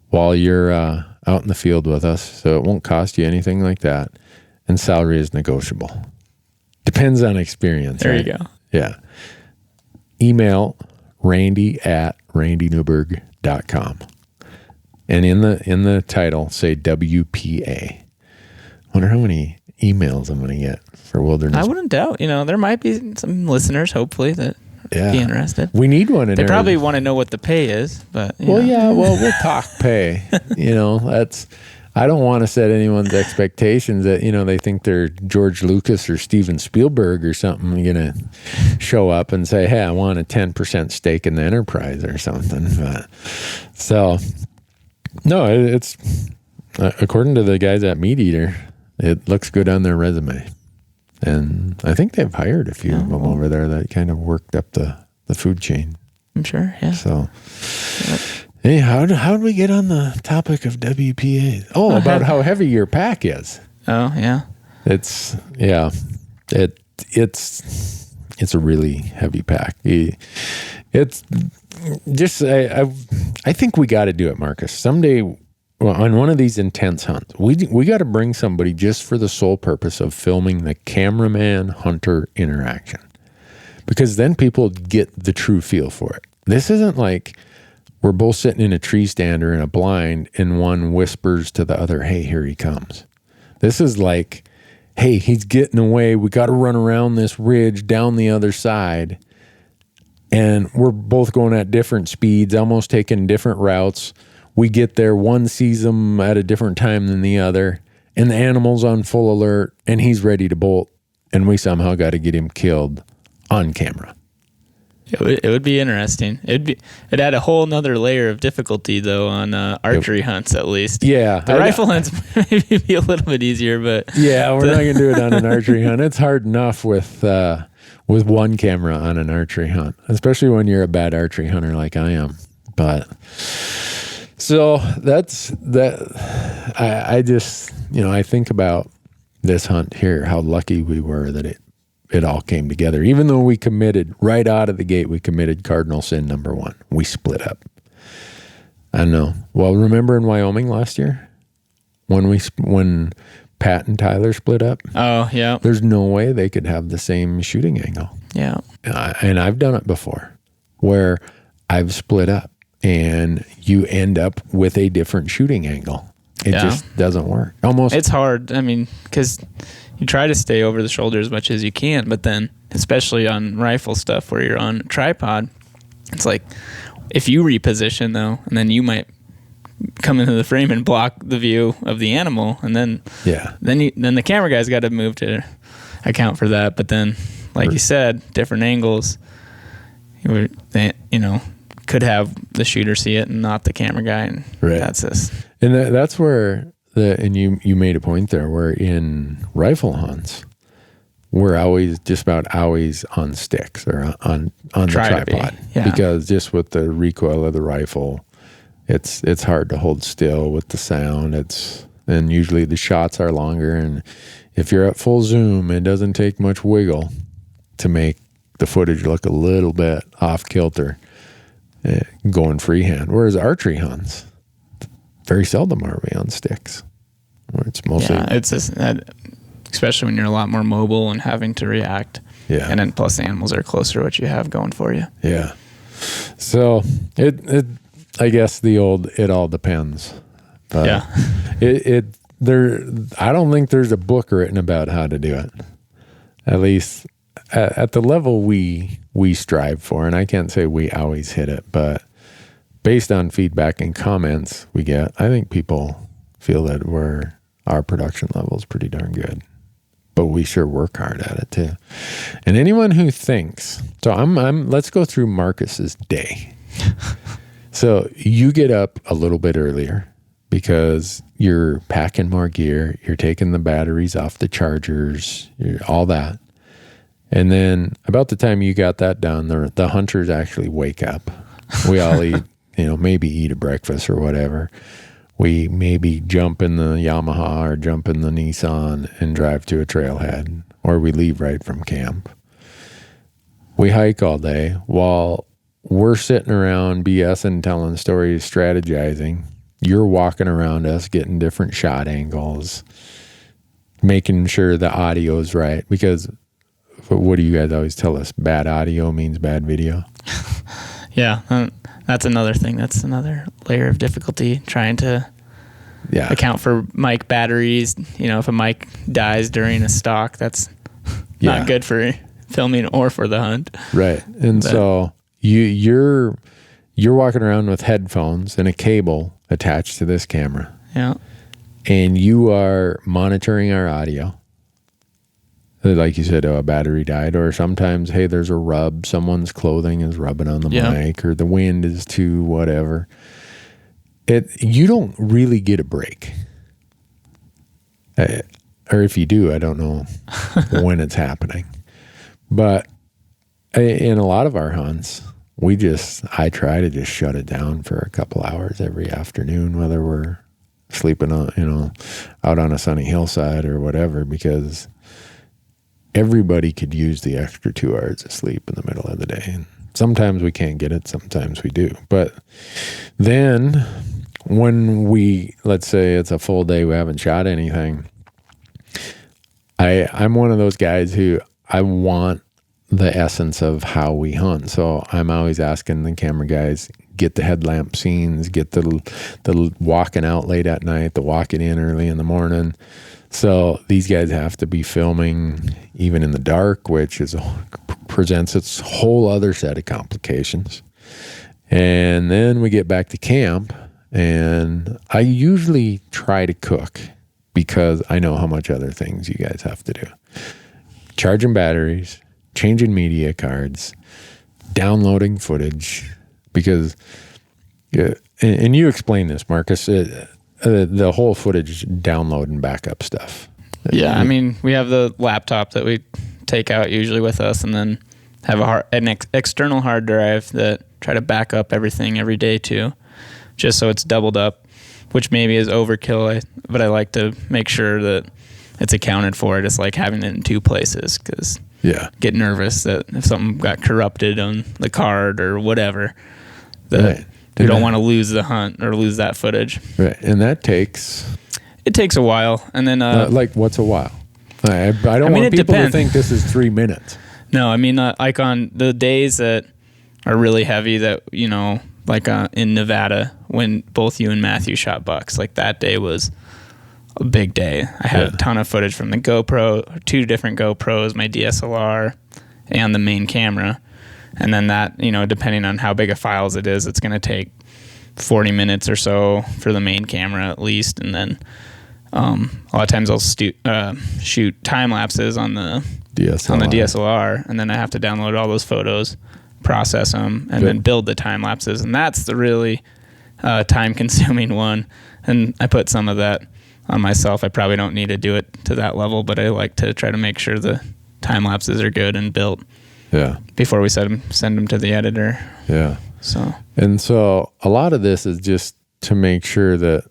while you're out in the field with us. So it won't cost you anything like that. And salary is negotiable. Depends on experience. There right? you go. Yeah. Email randy@randynewberg.com. And in the title, say WPA. Wonder how many emails I'm going to get for wilderness. I wouldn't doubt. There might be some listeners, hopefully, that be interested. We need one. They probably want to know what the pay is, but we'll talk pay. I don't want to set anyone's expectations that they think they're George Lucas or Steven Spielberg or something going to show up and say, hey, I want a 10% stake in the enterprise or something. But, no, it's according to the guys at Meat Eater, it looks good on their resume. And I think they've hired a few of them over there that kind of worked up the food chain. I'm sure, yeah. So, hey, how did we get on the topic of WPA? About how heavy your pack is. Oh, yeah. It's a really heavy pack. It's just, I think we got to do it, Marcus. Someday, on one of these intense hunts, we got to bring somebody just for the sole purpose of filming the cameraman-hunter interaction. Because then people get the true feel for it. This isn't like we're both sitting in a tree stand or in a blind and one whispers to the other, hey, here he comes. This is like, hey, he's getting away. We got to run around this ridge down the other side. And we're both going at different speeds, almost taking different routes. We get there, one sees them at a different time than the other, and the animal's on full alert, and he's ready to bolt, and we somehow got to get him killed on camera. It would be interesting. It'd add a whole nother layer of difficulty, though, on archery hunts, at least. Yeah. The rifle hunts maybe be a little bit easier, but... Yeah, we're not going to do it on an archery hunt. It's hard enough with one camera on an archery hunt, especially when you're a bad archery hunter like I am. But... So that's that. I just, I think about this hunt here, how lucky we were that it all came together. Even though we committed right out of the gate, we committed cardinal sin number one. We split up. I know. Well, remember in Wyoming last year when Pat and Tyler split up? Oh, yeah. There's no way they could have the same shooting angle. Yeah. And I've done it before where I've split up. And you end up with a different shooting angle. It just doesn't work. Almost. It's hard. I mean, because you try to stay over the shoulder as much as you can, but then, especially on rifle stuff where you're on a tripod, it's like if you reposition though, and then you might come into the frame and block the view of the animal, and then then the camera guy's got to move to account for that. But then, like you said, different angles. Could have the shooter see it and not the camera guy, and that's this. And that's where you made a point there, where in rifle hunts, we're always just about always on sticks or on the tripod, because just with the recoil of the rifle, it's hard to hold still with the sound. And usually the shots are longer, and if you're at full zoom, it doesn't take much wiggle to make the footage look a little bit off kilter going freehand. Whereas archery hunts, very seldom are we on sticks. It's mostly it's just, especially when you're a lot more mobile and having to react. Yeah. And then plus the animals are closer to what you have going for you. Yeah. So it I guess it all depends. But I don't think there's a book written about how to do it. At least at the level we strive for, and I can't say we always hit it, but based on feedback and comments we get, I think people feel that our production level is pretty darn good. But we sure work hard at it too. And anyone who thinks, so let's go through Marcus's day. So you get up a little bit earlier because you're packing more gear, you're taking the batteries off the chargers, all that. And then about the time you got that done, the hunters actually wake up. We all eat, maybe eat a breakfast or whatever. We maybe jump in the Yamaha or jump in the Nissan and drive to a trailhead, or we leave right from camp. We hike all day while we're sitting around BSing, telling stories, strategizing. You're walking around us, getting different shot angles, making sure the audio is right. Because what do you guys always tell us? Bad audio means bad video. Yeah. That's another thing. That's another layer of difficulty, trying to account for mic batteries. If a mic dies during a stalk, that's not good for filming or for the hunt. Right. And so you're walking around with headphones and a cable attached to this camera. Yeah. And you are monitoring our audio. Like you said, a battery died, or sometimes, hey, there's a rub. Someone's clothing is rubbing on the mic, or the wind is too whatever. You don't really get a break. Or if you do, I don't know when it's happening. But in a lot of our hunts, I try to just shut it down for a couple hours every afternoon, whether we're sleeping on, out on a sunny hillside or whatever, because everybody could use the extra 2 hours of sleep in the middle of the day. And sometimes we can't get it, sometimes we do. But then when let's say it's a full day, we haven't shot anything, I'm one of those guys who I want the essence of how we hunt. So I'm always asking the camera guys, get the headlamp scenes, get the walking out late at night, the walking in early in the morning. So these guys have to be filming even in the dark, which presents its whole other set of complications. And then we get back to camp, and I usually try to cook because I know how much other things you guys have to do. Charging batteries, changing media cards, downloading footage, because, and you explain this, Marcus, the whole footage download and backup stuff. Yeah, we have the laptop that we take out usually with us, and then have an external hard drive that try to back up everything every day too, just so it's doubled up, which maybe is overkill, but I like to make sure that it's accounted for. Just like having it in 2 places, because get nervous that if something got corrupted on the card or whatever, that we don't want to lose the hunt or lose that footage. Right, and that takes a while. And then like, what's a while? I don't want people to think this is 3 minutes. No, like on the days that are really heavy, that like in Nevada when both you and Matthew shot bucks, like that day was a big day. I had a ton of footage from the GoPro, 2 different GoPros, my DSLR, and the main camera. And then that, depending on how big a files it is, it's going to take 40 minutes or so for the main camera at least. And then a lot of times I'll shoot time lapses on the DSLR, and then I have to download all those photos, process them, and then build the time lapses. And that's the really time consuming one. And I put some of that on myself. I probably don't need to do it to that level, but I like to try to make sure the time lapses are good and built. Yeah. Before we send them to the editor. Yeah. So a lot of this is just to make sure that,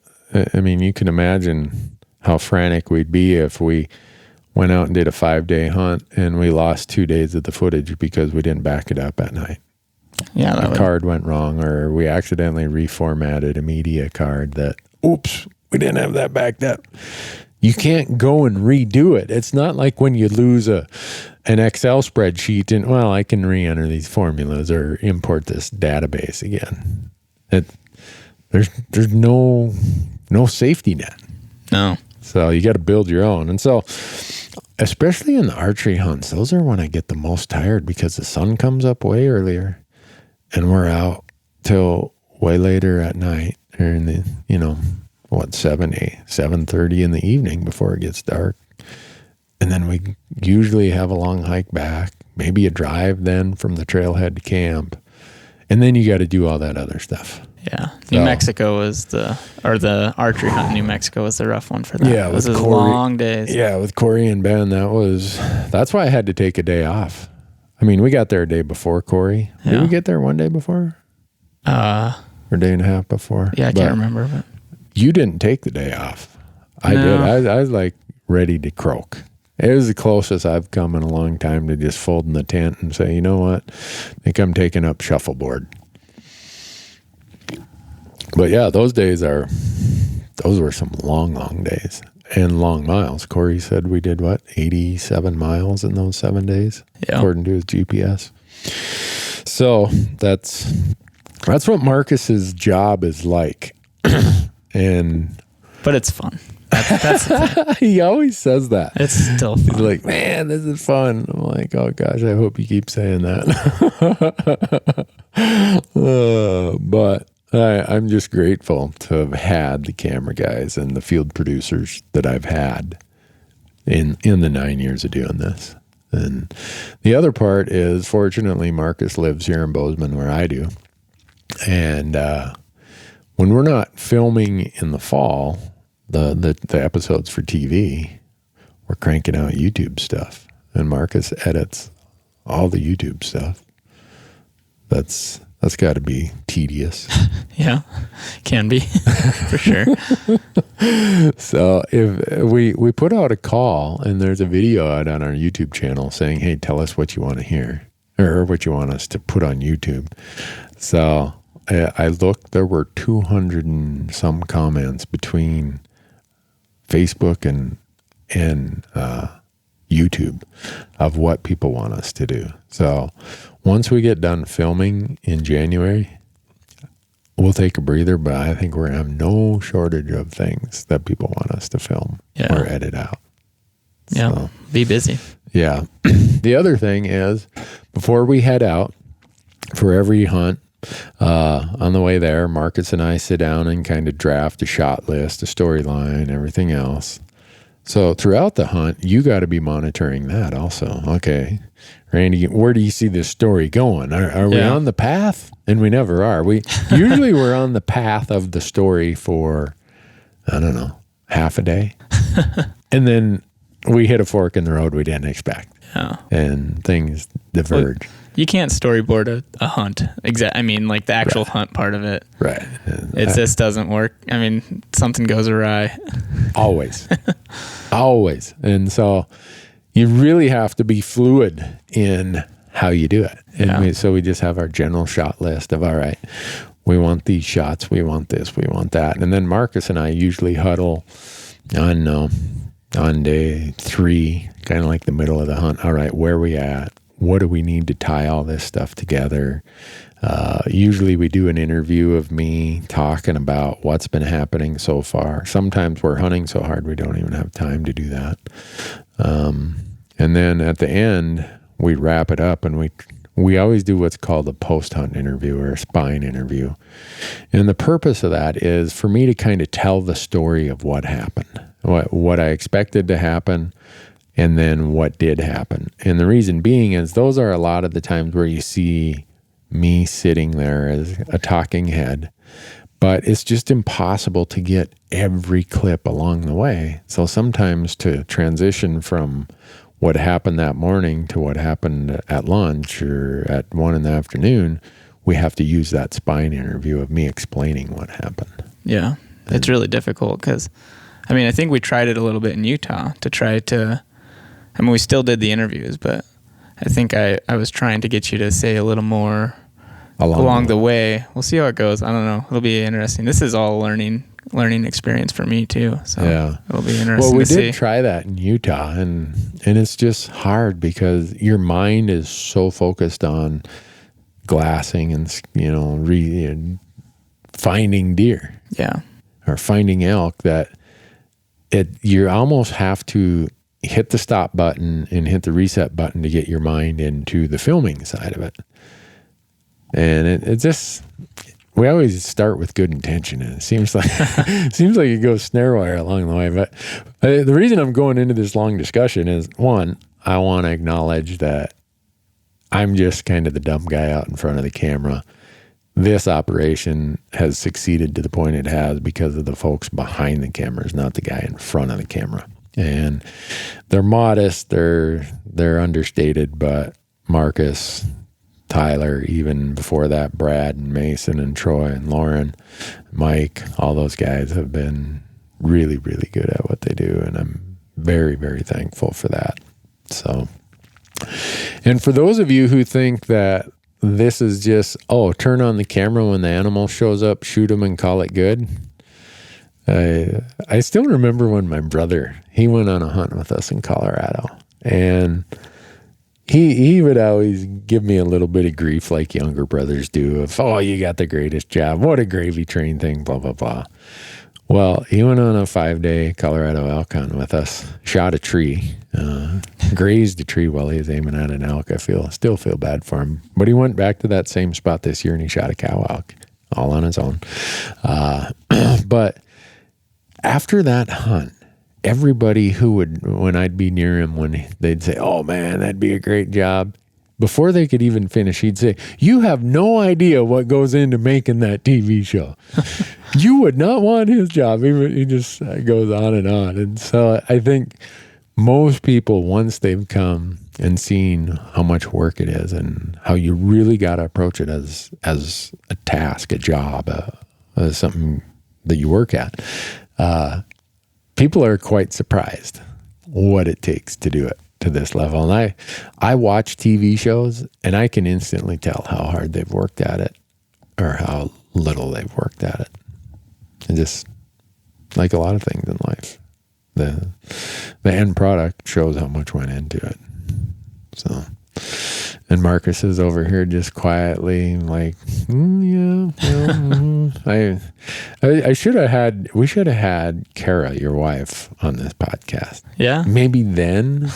I mean, you can imagine how frantic we'd be if we went out and did a 5-day hunt and we lost 2 days of the footage because we didn't back it up at night. Yeah, the card went wrong, or we accidentally reformatted a media card that, oops, we didn't have that backed up. You can't go and redo it. It's not like when you lose an Excel spreadsheet and, well, I can re-enter these formulas or import this database again. There's no safety net. No. So you got to build your own. And so, especially in the archery hunts, those are when I get the most tired because the sun comes up way earlier and we're out till way later at night, or in the, 7:30 in the evening before it gets dark. And then we usually have a long hike back, maybe a drive then from the trailhead to camp. And then you got to do all that other stuff. Yeah. New Mexico was the archery hunt in New Mexico was the rough one for that. Yeah. Those long days. Yeah. With Corey and Ben, that's why I had to take a day off. I mean, we got there a day before Corey. Yeah. Did we get there one day before? Or a day and a half before? Yeah. I can't remember. But you didn't take the day off. I did. I was like ready to croak. It was the closest I've come in a long time to just folding the tent and say, you know what? I think I'm taking up shuffleboard. But yeah, those were some long, long days and long miles. Corey said we did 87 miles in those 7 days, according to his GPS. So that's what Marcus's job is like. But it's fun. That's the thing. He always says that. It's still fun. He's like, man, this is fun. I'm like, oh gosh, I hope you keep saying that. But I'm just grateful to have had the camera guys and the field producers that I've had in the 9 years of doing this. And the other part is, fortunately, Marcus lives here in Bozeman where I do. And when we're not filming in the fall, the episodes for TV, we're cranking out YouTube stuff, and Marcus edits all the YouTube stuff. That's got to be tedious. Yeah, can be for sure. So if we put out a call, and there's a video out on our YouTube channel saying, hey, tell us what you want to hear or what you want us to put on YouTube. So I looked, there were 200 and some comments between Facebook and YouTube of what people want us to do. So once we get done filming in January, we'll take a breather, but I think we're going to have no shortage of things that people want us to film or edit out. Yeah, so, be busy. Yeah. The other thing is, before we head out for every hunt, on the way there, Marcus and I sit down and kind of draft a shot list, a storyline, everything else. So throughout the hunt, you got to be monitoring that also. Okay, Randy, where do you see this story going? Are we on the path? And we never are. Usually we're on the path of the story for, I don't know, half a day. And then we hit a fork in the road we didn't expect. Yeah. And things diverge. Well, you can't storyboard a hunt. I mean, like the actual hunt part of it. Right. It just doesn't work. I mean, something goes awry. Always. Always. And so you really have to be fluid in how you do it. And so we just have our general shot list of, all right, we want these shots, we want this, we want that. And then Marcus and I usually huddle on day 3, kind of like the middle of the hunt. All right, where are we at? What do we need to tie all this stuff together? Usually we do an interview of me talking about what's been happening so far. Sometimes we're hunting so hard we don't even have time to do that. And then at the end, we wrap it up, and we always do what's called a post-hunt interview or a spine interview. And the purpose of that is for me to kind of tell the story of what happened, what I expected to happen, and then what did happen. And the reason being is those are a lot of the times where you see me sitting there as a talking head, but it's just impossible to get every clip along the way. So sometimes to transition from what happened that morning to what happened at lunch or at 1 p.m, we have to use that spine interview of me explaining what happened. Yeah. It's really difficult because, I mean, I think we tried it a little bit in Utah to try to, I mean, we still did the interviews, but I think I was trying to get you to say a little more along the way. We'll see how it goes. I don't know. It'll be interesting. This is all learning experience for me too. So yeah, it'll be interesting. Well, we to did see. try that in Utah, and it's just hard because your mind is so focused on glassing and, you know, finding deer. Yeah. Or finding elk that you almost have to hit the stop button and hit the reset button to get your mind into the filming side of it. And it just, we always start with good intention, and it seems like it goes snare wire along the way. But the reason I'm going into this long discussion is, one, I want to acknowledge that I'm just kind of the dumb guy out in front of the camera. This operation has succeeded to the point it has because of the folks behind the cameras, not the guy in front of the camera. And they're modest, they're understated, but Marcus, Tyler, even before that, Brad and Mason and Troy and Lauren, Mike, all those guys have been really, really good at what they do. And I'm very, very thankful for that. So, and for those of you who think that this is just, turn on the camera when the animal shows up, shoot him and call it good. I still remember when my brother, he went on a hunt with us in Colorado, and he would always give me a little bit of grief like younger brothers do of, you got the greatest job. What a gravy train thing, blah, blah, blah. Well, he went on a 5-day Colorado elk hunt with us, shot a tree, grazed a tree while he was aiming at an elk. I still feel bad for him. But he went back to that same spot this year and he shot a cow elk all on his own. But after that hunt, everybody who would, when I'd be near him, when they'd say, "Oh man, that'd be a great job," before they could even finish, he'd say, "You have no idea what goes into making that TV show. You would not want his job." He just goes on. And so I think most people, once they've come and seen how much work it is and how you really got to approach it as a task, a job, as something that you work at, people are quite surprised what it takes to do it to this level. And I watch TV shows and I can instantly tell how hard they've worked at it or how little they've worked at it. And just like a lot of things in life, the end product shows how much went into it. So, and Marcus is over here just quietly like, yeah. I should have had, we should have had Kara, your wife, on this podcast. Yeah. Maybe then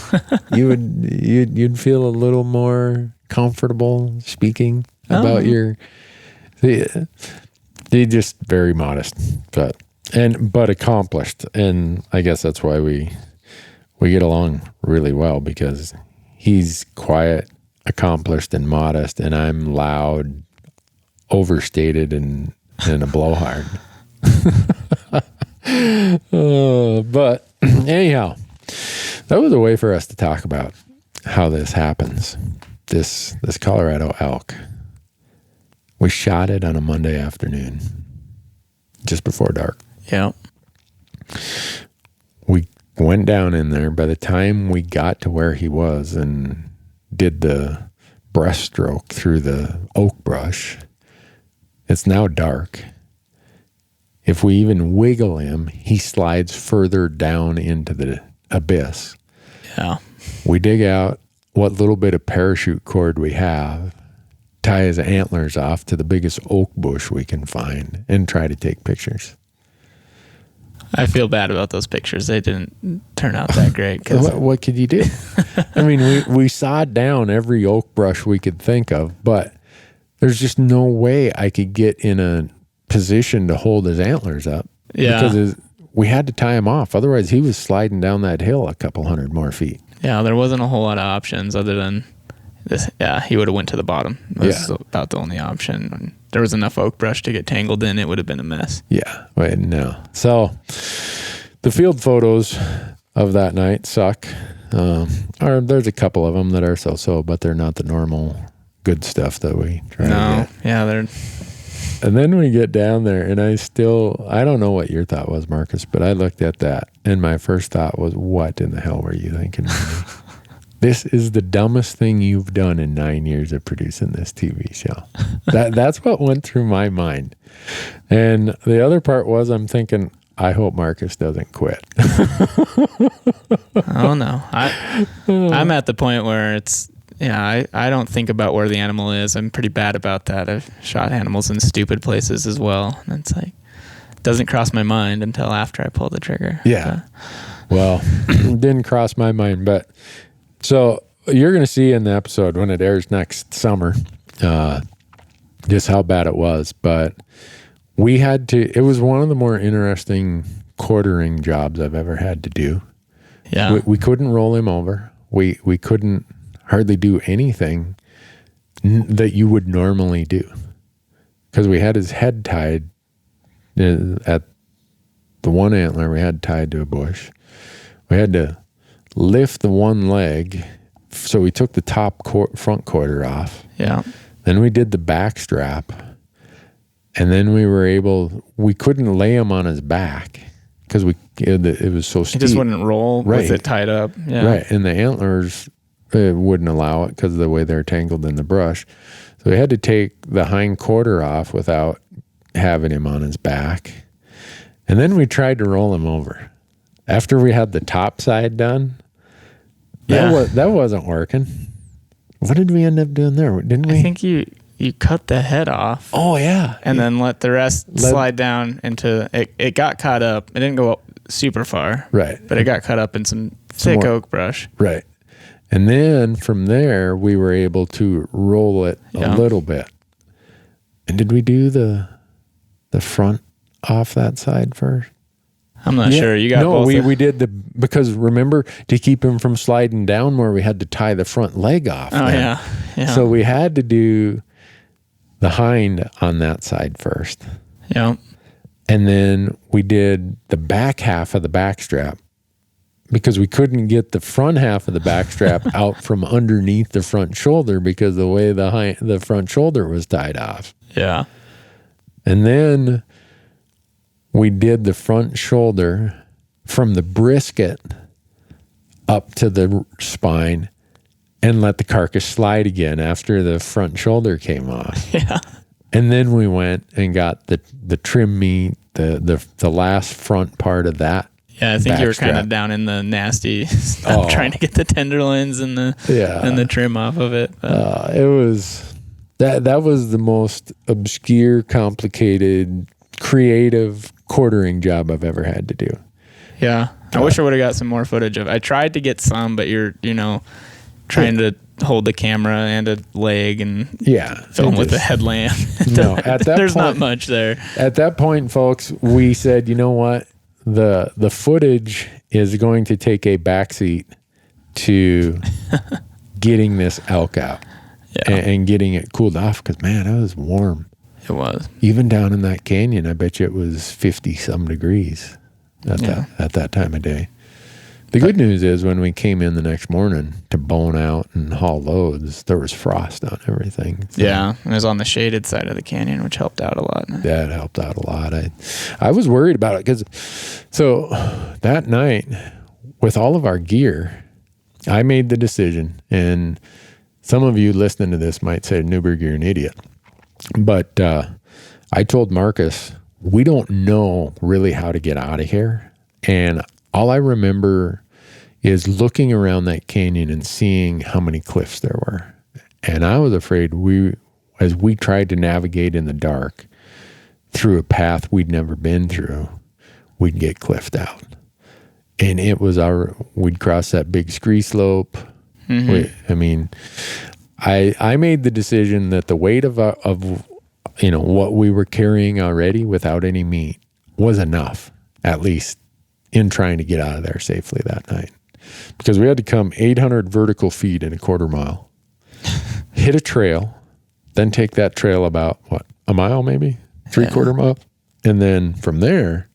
you'd feel a little more comfortable speaking about your, they're just very modest, but accomplished. And I guess that's why we get along really well, because he's quiet, accomplished, and modest, and I'm loud, overstated, and a blowhard. But anyhow, that was a way for us to talk about how this happens. This Colorado elk. We shot it on a Monday afternoon, just before dark. Yeah. We went down in there. By the time we got to where he was and did the breaststroke through the oak brush, it's now dark. If we even wiggle him, he slides further down into the abyss. Yeah. We dig out what little bit of parachute cord we have, tie his antlers off to the biggest oak bush we can find, and try to take pictures. I feel bad about those pictures. They didn't turn out that great. What could you do? I mean, we sawed down every oak brush we could think of, but there's just no way I could get in a position to hold his antlers up. Yeah. Because we had to tie him off. Otherwise, he was sliding down that hill a couple hundred more feet. Yeah, there wasn't a whole lot of options other than this. Yeah, he would have went to the bottom. That's about the only option. And there was enough oak brush to get tangled in. It would have been a mess. Yeah, no. So the field photos of that night suck. Or there's a couple of them that are so-so, but they're not the normal good stuff that we try to get. Yeah, they're... And then we get down there, and I don't know what your thought was, Marcus, but I looked at that, and my first thought was, what in the hell were you thinking? This is the dumbest thing you've done in 9 years of producing this TV show. That's what went through my mind. And the other part was, I'm thinking, I hope Marcus doesn't quit. Oh, no. I'm at the point where I don't think about where the animal is. I'm pretty bad about that. I've shot animals in stupid places as well. And it's like, it doesn't cross my mind until after I pull the trigger. Yeah. Well, didn't cross my mind. But so you're going to see in the episode when it airs next summer just how bad it was. But it was one of the more interesting quartering jobs I've ever had to do. Yeah. We couldn't roll him over. We couldn't hardly do anything that you would normally do because we had his head tied at the one antler we had tied to a bush. We had to lift the one leg, so we took the top front quarter off. Yeah. Then we did the back strap, and then we couldn't lay him on his back because it was so steep. He just wouldn't roll with it tied up. Yeah. Right, and the antlers wouldn't allow it because of the way they're tangled in the brush. So we had to take the hind quarter off without having him on his back. And then we tried to roll him over. After we had the top side done, that wasn't working. What did we end up doing there? Didn't we? I think you cut the head off. Oh, yeah. And then let the rest slide down into it. It got cut up. It didn't go up super far. Right. But it got cut up in some thick oak brush. Right. And then from there, we were able to roll it a little bit. And did we do the front off that side first? I'm not sure. You got both. No, we did because remember, to keep him from sliding down more, we had to tie the front leg off. Oh, yeah. So we had to do the hind on that side first. Yeah. And then we did the back half of the back strap because we couldn't get the front half of the back strap out from underneath the front shoulder because the way the front shoulder was tied off. Yeah. And then we did the front shoulder from the brisket up to the spine and let the carcass slide again after the front shoulder came off. Yeah. And then we went and got the trim meat, the last front part of that. Yeah, I think you were kind of down in the nasty stuff, trying to get the tenderloins and the trim off of it. It was that was the most obscure, complicated, creative quartering job I've ever had to do. Yeah, I wish I would have got some more footage of it. I tried to get some, but you're trying to hold the camera and a leg and film with a headlamp. No, at that there's point, not much there. At that point, folks, we said, you know what? The footage is going to take a backseat to getting this elk out and getting it cooled off because, man, it was warm. It was. Even down in that canyon, I bet you it was 50-some degrees at that time of day. The good news is when we came in the next morning to bone out and haul loads, there was frost on everything. So yeah, it was on the shaded side of the canyon, which helped out a lot. Yeah, it helped out a lot. I was worried about it because so that night with all of our gear, I made the decision, and some of you listening to this might say, Newberg, you're an idiot. But I told Marcus, we don't know really how to get out of here. And all I remember is looking around that canyon and seeing how many cliffs there were. And I was afraid as we tried to navigate in the dark through a path we'd never been through, we'd get cliffed out. And it was we'd cross that big scree slope. Mm-hmm. I made the decision that the weight of what we were carrying already without any meat was enough, at least in trying to get out of there safely that night, because we had to come 800 vertical feet in a quarter mile, hit a trail, then take that trail about a mile, maybe 3/4 mile. And then from there,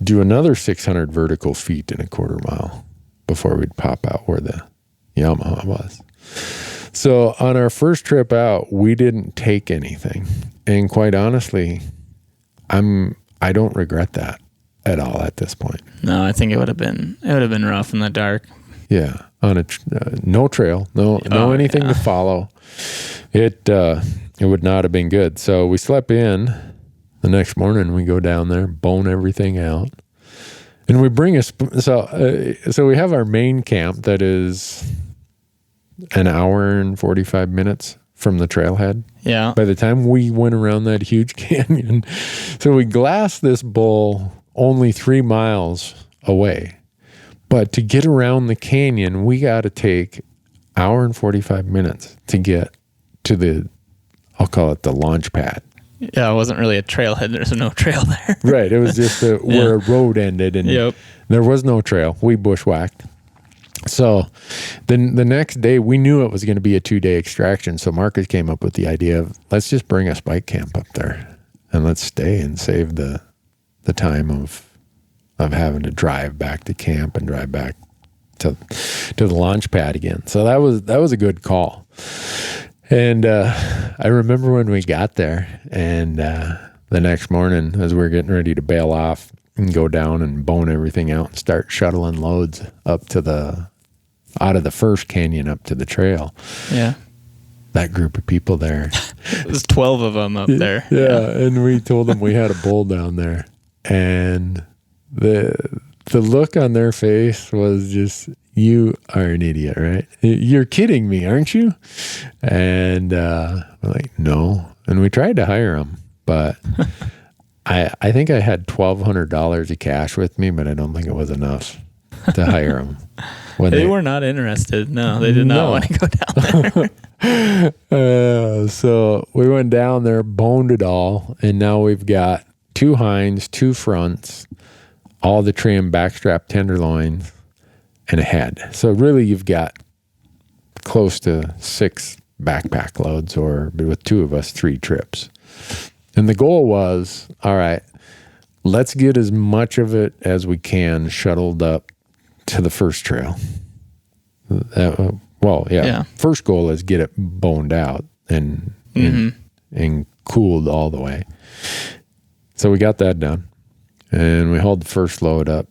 do another 600 vertical feet in a quarter mile. before we'd pop out where the Yamaha was. So on our first trip out, we didn't take anything. And quite honestly, I don't regret that at all at this point. No, I think it would have been rough in the dark. Yeah, on a no trail, no anything to follow. It would not have been good. So we slept in. The next morning we go down there, bone everything out, and we bring so we have our main camp that is an hour and 45 minutes from the trailhead. Yeah. By the time we went around that huge canyon, so we glassed this bull only 3 miles away. But to get around the canyon, we got to take hour and 45 minutes to get to I'll call it the launch pad. Yeah, it wasn't really a trailhead. There's no trail there. Right. It was just where a road ended, and there was no trail. We bushwhacked. So then the next day, we knew it was going to be a 2-day extraction. So Marcus came up with the idea of, let's just bring a spike camp up there and let's stay and save the time of having to drive back to camp and drive back to the launch pad again. So that was a good call. And I remember when we got there, and the next morning as we were getting ready to bail off and go down and bone everything out and start shuttling loads up out of the first canyon up to the trail. Yeah. That group of people there. There's 12 of them up there. Yeah. And we told them we had a bull down there. And the look on their face was just, you are an idiot, right? You're kidding me, aren't you? And we're like, no. And we tried to hire them, but I think I had $1,200 of cash with me, but I don't think it was enough to hire them. They were not interested. No, they did not want to go down there. So we went down there, boned it all, and now we've got 2 hinds, 2 fronts, all the trim backstrap tenderloins, and a head. So really you've got close to 6 backpack loads, or with 2 of us, 3 trips. And the goal was, all right, let's get as much of it as we can shuttled up to the first trail. First goal is get it boned out and cooled all the way. So we got that done. And we hauled the first load up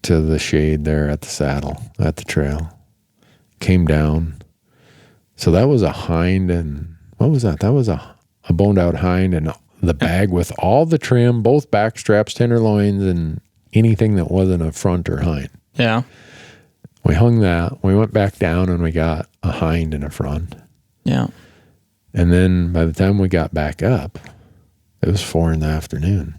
to the shade there at the saddle, at the trail. Came down. So that was a hind, and what was that? That was a boned out hind, and the bag with all the trim, both back straps, tenderloins, and anything that wasn't a front or hind. Yeah. We hung that. We went back down and we got a hind and a front. Yeah. And then by the time we got back up, it was 4 p.m.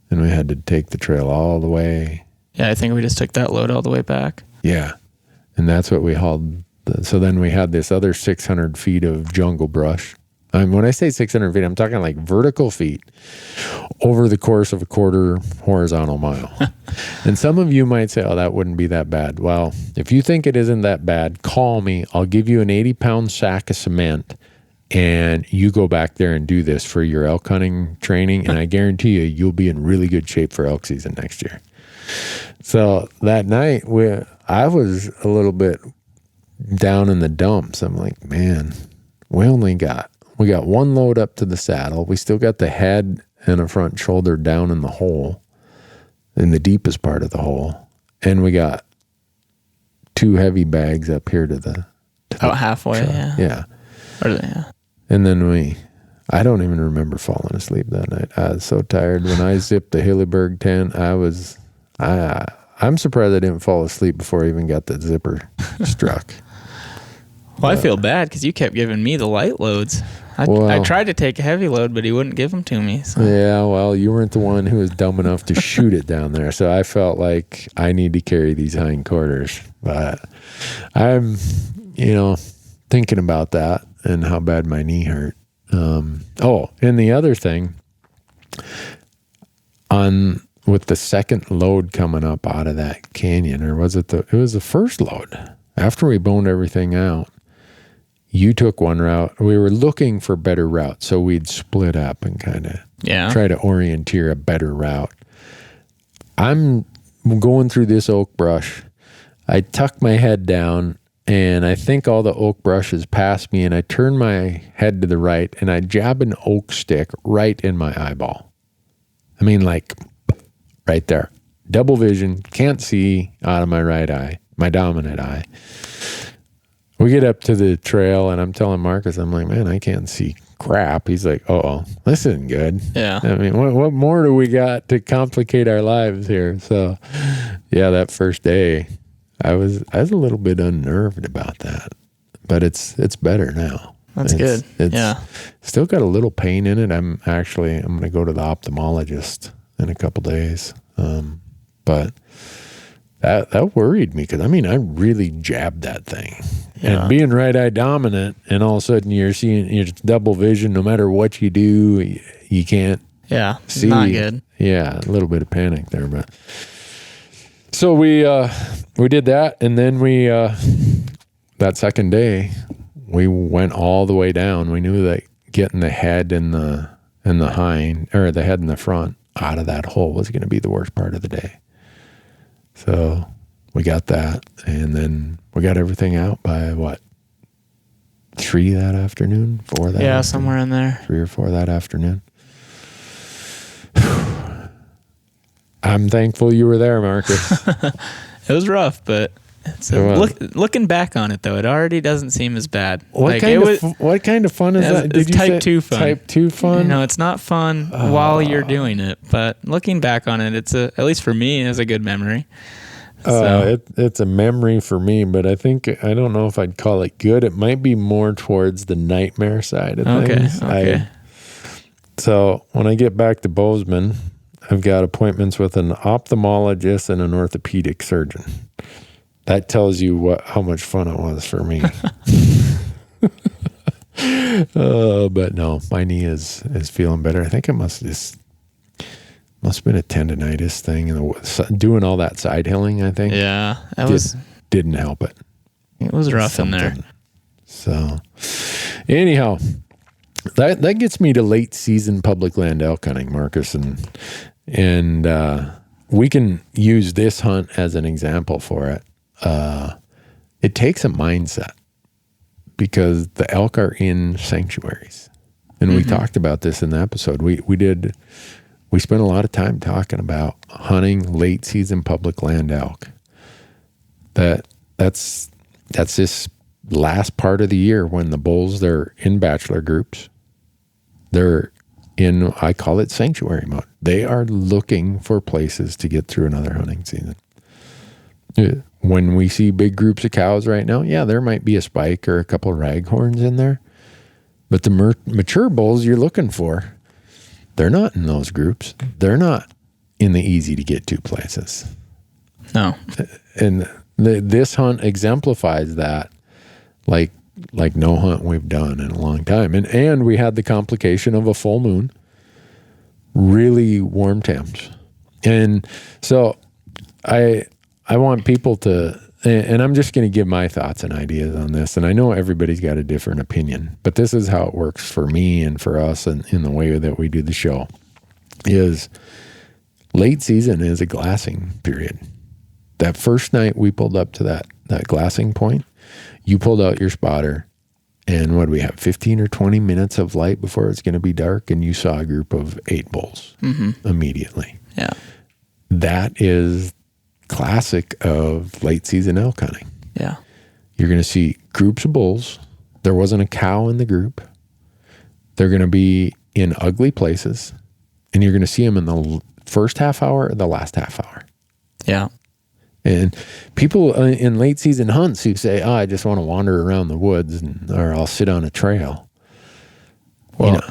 And we had to take the trail all the way. Yeah, I think we just took that load all the way back. Yeah. And that's what we hauled. So then we had this other 600 feet of jungle brush. When I say 600 feet, I'm talking like vertical feet over the course of a quarter horizontal mile. And some of you might say, oh, that wouldn't be that bad. Well, if you think it isn't that bad, call me. I'll give you an 80-pound sack of cement, and you go back there and do this for your elk hunting training, and I guarantee you'll be in really good shape for elk season next year. So that night, I was a little bit down in the dumps. I'm like, man, we got 1 load up to the saddle. We still got the head and a front shoulder down in the hole, in the deepest part of the hole. And we got 2 heavy bags up here to the halfway, truck. Yeah. Yeah. And then I don't even remember falling asleep that night. I was so tired. When I zipped the Hilleberg tent, I'm surprised I didn't fall asleep before I even got the zipper struck. Well, I feel bad because you kept giving me the light loads. I tried to take a heavy load, but he wouldn't give them to me. So. Yeah, well, you weren't the one who was dumb enough to shoot it down there. So I felt like I need to carry these hindquarters. But I'm, thinking about that and how bad my knee hurt. And the other thing, with the second load coming up out of that canyon, or was it it was the first load. After we boned everything out, you took one route. We were looking for better routes, so we'd split up and kind of try to orienteer a better route. I'm going through this oak brush. I tuck my head down, and I think all the oak brushes past me, and I turn my head to the right, and I jab an oak stick right in my eyeball. I mean, like right there. Double vision, can't see out of my right eye, my dominant eye. We get up to the trail, and I'm telling Marcus, I'm like, man, I can't see crap. He's like, oh, this isn't good. Yeah. I mean, what more do we got to complicate our lives here? So, yeah, that first day, I was a little bit unnerved about that, but it's better now. That's good. It's still got a little pain in it. I'm going to go to the ophthalmologist in a couple days. But that worried me because, I mean, I really jabbed that thing. Yeah. And being right eye dominant, and all of a sudden you're seeing it's double vision. No matter what you do, you can't see. Not good. Yeah, a little bit of panic there. But so we did that, and then we that second day we went all the way down. We knew that getting the head and the hind, or the head and the front out of that hole was going to be the worst part of the day. So we got that, and then we got everything out by 3 that afternoon, 4 that afternoon? Yeah, somewhere in there. 3 or 4 that afternoon. I'm thankful you were there, Marcus. It was rough, but looking back on it, though, it already doesn't seem as bad. What kind of fun is that? It's type 2 fun. Type 2 fun? No, it's not fun while you're doing it, but looking back on it, it's at least for me, it's a good memory. It's a memory for me, but I don't know if I'd call it good. It might be more towards the nightmare side of things. Okay. So when I get back to Bozeman, I've got appointments with an ophthalmologist and an orthopedic surgeon. That tells you how much fun it was for me. But no, my knee is feeling better. I think it must have been a tendonitis thing, and doing all that side hilling, I think. Yeah, didn't help it. It was rough in there. So, anyhow, that gets me to late season public land elk hunting, Marcus, and we can use this hunt as an example for it. It takes a mindset because the elk are in sanctuaries, and we talked about this in the episode. We spent a lot of time talking about hunting late season public land elk. That's this last part of the year when the bulls, they're in bachelor groups. They're in, I call it sanctuary mode. They are looking for places to get through another hunting season. When we see big groups of cows right now, there might be a spike or a couple of raghorns in there. But the mature bulls you're looking for, they're not in those groups. They're not in the easy to get to places. No. And this hunt exemplifies that like no hunt we've done in a long time. And we had the complication of a full moon, really warm temps. And so I want people to, and I'm just going to give my thoughts and ideas on this. And I know everybody's got a different opinion, but this is how it works for me and for us and in the way that we do the show. Is late season is a glassing period. That first night we pulled up to that glassing point, you pulled out your spotter, and what do we have, 15 or 20 minutes of light before it's going to be dark, and you saw a group of 8 bulls immediately. Yeah. That is classic of late season elk hunting. Yeah. You're going to see groups of bulls. There wasn't a cow in the group. They're going to be in ugly places, and you're going to see them in the first half hour or the last half hour. Yeah. And people in late season hunts who say, I just want to wander around the woods or I'll sit on a trail. Well,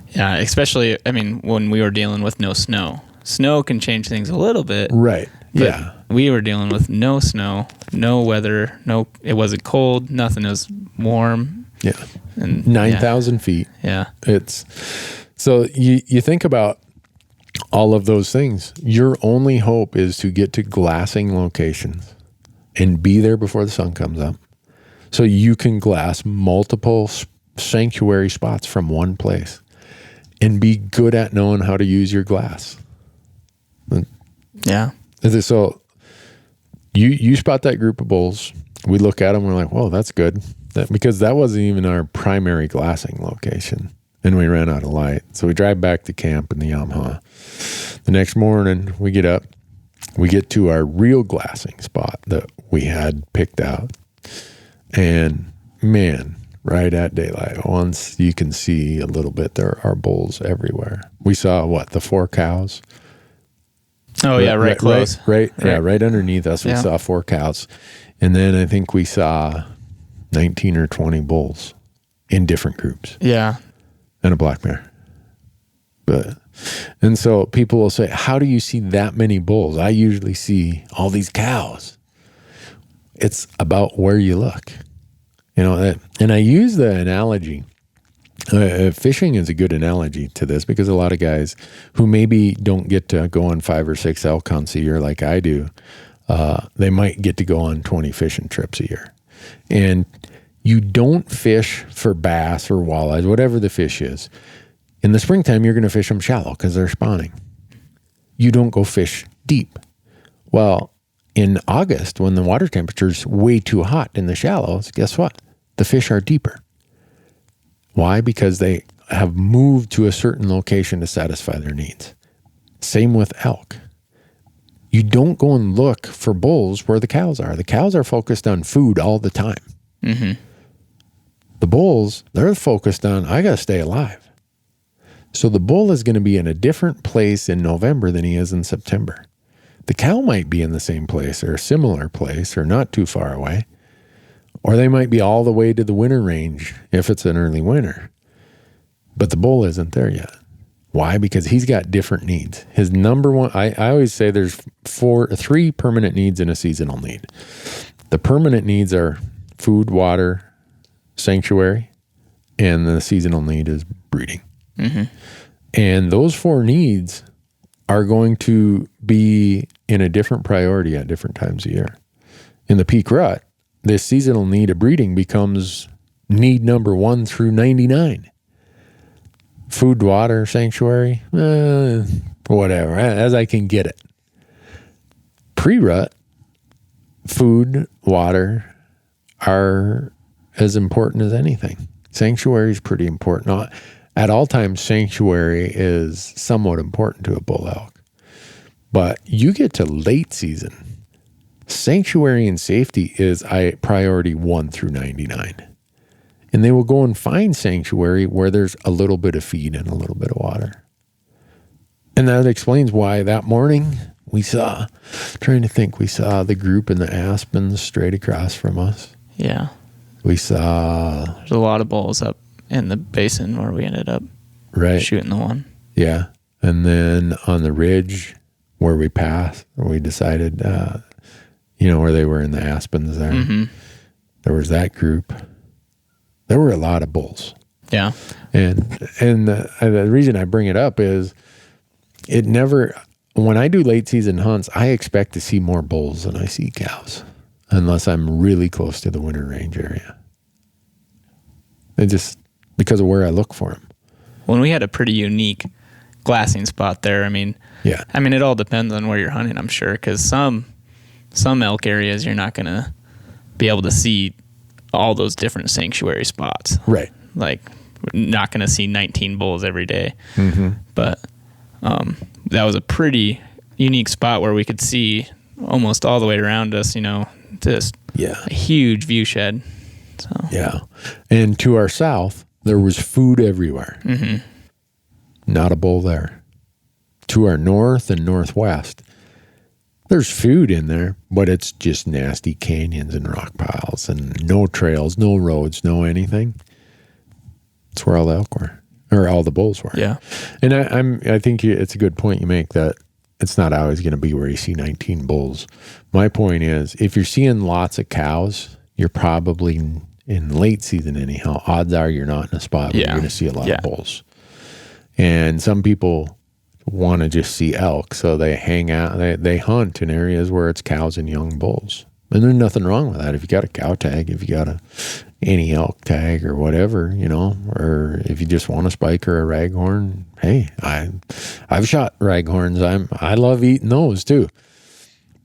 yeah, especially, when we were dealing with no snow. Snow can change things a little bit. Right. Yeah. We were dealing with no snow, no weather, it wasn't cold, nothing. It was warm. Yeah. And 9,000 feet. Yeah. So you think about all of those things. Your only hope is to get to glassing locations and be there before the sun comes up. So you can glass multiple sanctuary spots from one place and be good at knowing how to use your glass. Yeah. So You spot that group of bulls. We look at them. We're like, whoa, that's good. Because that wasn't even our primary glassing location. And we ran out of light. So we drive back to camp in the Yamaha. The next morning, we get up. We get to our real glassing spot that we had picked out. And man, right at daylight, once you can see a little bit, there are bulls everywhere. We saw the 4 cows. Oh, yeah, right close. Right underneath us, we saw 4 cows. And then I think we saw 19 or 20 bulls in different groups. Yeah. And a black mare. And so people will say, how do you see that many bulls? I usually see all these cows. It's about where you look. And I use the analogy. Fishing is a good analogy to this because a lot of guys who maybe don't get to go on 5 or 6 elk hunts a year like I do, they might get to go on 20 fishing trips a year. And you don't fish for bass or walleyes, whatever the fish is. In the springtime, you're going to fish them shallow because they're spawning. You don't go fish deep. Well, in August, when the water temperature's way too hot in the shallows, guess what? The fish are deeper. Why? Because they have moved to a certain location to satisfy their needs. Same with elk. You don't go and look for bulls where the cows are. The cows are focused on food all the time. Mm-hmm. The bulls, they're focused on, I got to stay alive. So the bull is going to be in a different place in November than he is in September. The cow might be in the same place or a similar place or not too far away. Or they might be all the way to the winter range if it's an early winter. But the bull isn't there yet. Why? Because he's got different needs. His number one, I always say there's 3 permanent needs and a seasonal need. The permanent needs are food, water, sanctuary, and the seasonal need is breeding. Mm-hmm. And those 4 needs are going to be in a different priority at different times of year. In the peak rut, this seasonal need of breeding becomes need number 1 through 99. Food, water, sanctuary, whatever, as I can get it. Pre-rut, food, water are as important as anything. Sanctuary is pretty important. At all times, sanctuary is somewhat important to a bull elk. But you get to late season, sanctuary and safety is priority 1 through 99. And they will go and find sanctuary where there's a little bit of feed and a little bit of water. And that explains why that morning we saw the group in the aspens straight across from us. Yeah. We saw... There's a lot of bulls up in the basin where we ended up shooting the one. Yeah. And then on the ridge where we passed, we decided, where they were in the aspens there. Mm-hmm. There was that group. There were a lot of bulls. Yeah. And the reason I bring it up is when I do late season hunts, I expect to see more bulls than I see cows, unless I'm really close to the winter range area. It just, because of where I look for them. When we had a pretty unique glassing spot there, it all depends on where you're hunting, I'm sure, because some elk areas you're not going to be able to see all those different sanctuary spots. Right. Like, we're not going to see 19 bulls every day. Mm-hmm. But that was a pretty unique spot where we could see almost all the way around us, just a huge view shed. So. Yeah. And to our south, there was food everywhere. Mm-hmm. Not a bull there. To our north and northwest, there's food in there, but it's just nasty canyons and rock piles and no trails, no roads, no anything. That's where all the elk were, or all the bulls were. Yeah. And I think it's a good point you make that it's not always going to be where you see 19 bulls. My point is, if you're seeing lots of cows, you're probably in late season anyhow. Odds are you're not in a spot where you're going to see a lot of bulls. And some people want to just see elk, so they hang out, they hunt in areas where it's cows and young bulls. And there's nothing wrong with that. If you got a cow tag, if you got any elk tag or whatever, or if you just want a spike or a raghorn, hey, I've shot raghorns. I love eating those too.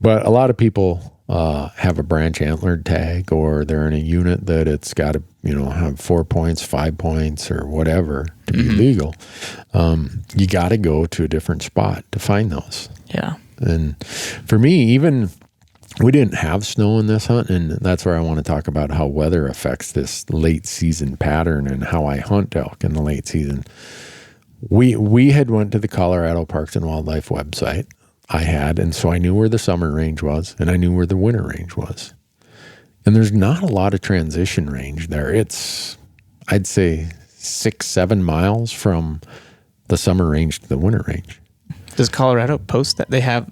But a lot of people have a branch antlered tag, or they're in a unit that it's got to, have 4 points, 5 points, or whatever to be legal. You got to go to a different spot to find those. Yeah. And for me, even we didn't have snow in this hunt, and that's where I want to talk about how weather affects this late season pattern and how I hunt elk in the late season. We had went to the Colorado Parks and Wildlife website. I had, and so I knew where the summer range was, and I knew where the winter range was. And there's not a lot of transition range there. It's, I'd say, 6-7 miles from the summer range to the winter range. Does Colorado post that? They have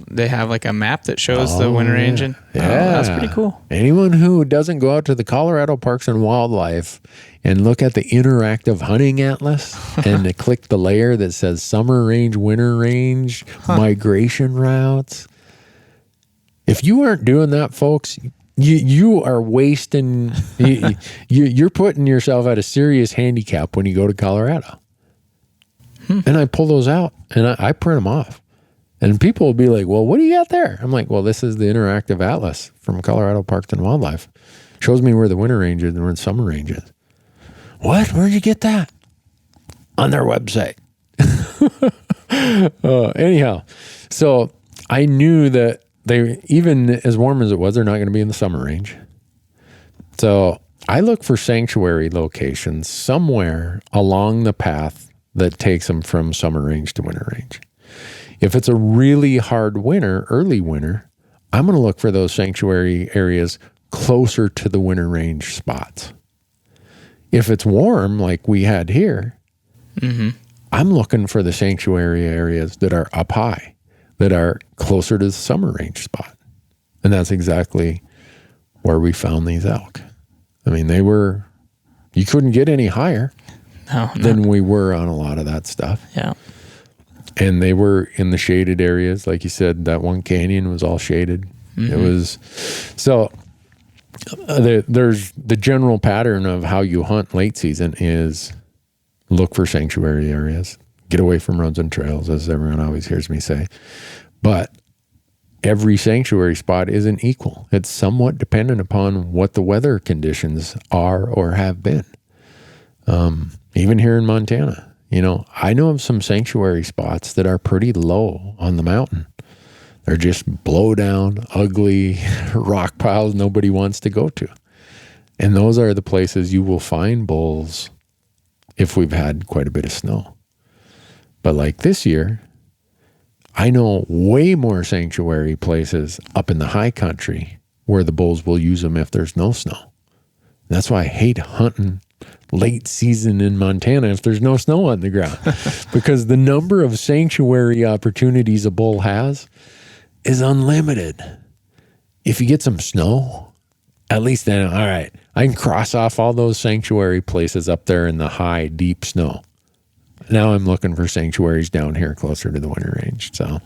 like a map that shows the winter range, and that's pretty cool. Anyone who doesn't go out to the Colorado Parks and Wildlife and look at the interactive hunting atlas and to click the layer that says summer range, winter range, migration routes. If you aren't doing that, folks, you are wasting. You're putting yourself at a serious handicap when you go to Colorado. And I pull those out and I print them off. And people will be like, well, what do you got there? I'm like, well, this is the interactive atlas from Colorado Parks and Wildlife. Shows me where the winter range is and where the summer range is. What? Where'd you get that? On their website. Anyhow, so I knew that they, even as warm as it was, they're not going to be in the summer range. So I look for sanctuary locations somewhere along the path that takes them from summer range to winter range. If it's a really hard winter, early winter, I'm going to look for those sanctuary areas closer to the winter range spots. If it's warm, like we had here, I'm looking for the sanctuary areas that are up high, that are closer to the summer range spot. And that's exactly where we found these elk. I mean, you couldn't get any higher than we were on a lot of that stuff. Yeah. And they were in the shaded areas. Like you said, that one canyon was all shaded. It was, so there's the general pattern of how you hunt late season is look for sanctuary areas, get away from roads and trails, as everyone always hears me say. But every sanctuary spot isn't equal. It's somewhat dependent upon what the weather conditions are or have been. Even here in Montana, I know of some sanctuary spots that are pretty low on the mountain. They're just blow down, ugly rock piles nobody wants to go to. And those are the places you will find bulls if we've had quite a bit of snow. But like this year, I know way more sanctuary places up in the high country where the bulls will use them if there's no snow. And that's why I hate hunting late season in Montana if there's no snow on the ground, because the number of sanctuary opportunities a bull has is unlimited. If you get some snow, at least then, all right, I can cross off all those sanctuary places up there in the high, deep snow. Now I'm looking for sanctuaries down here closer to the winter range. So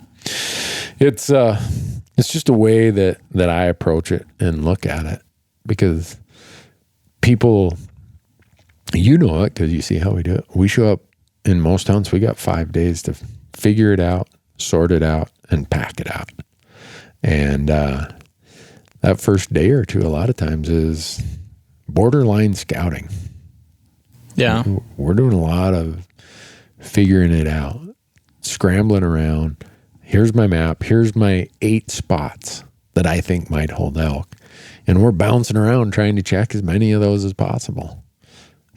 it's just a way that I approach it and look at it, because people, it because you see how we do it. We show up in most hunts, we got 5 days to figure it out, sort it out, and pack it out. And that first day or two, a lot of times, is borderline scouting. Yeah. We're doing a lot of figuring it out, scrambling around. Here's my map. Here's my 8 spots that I think might hold elk. And we're bouncing around trying to check as many of those as possible.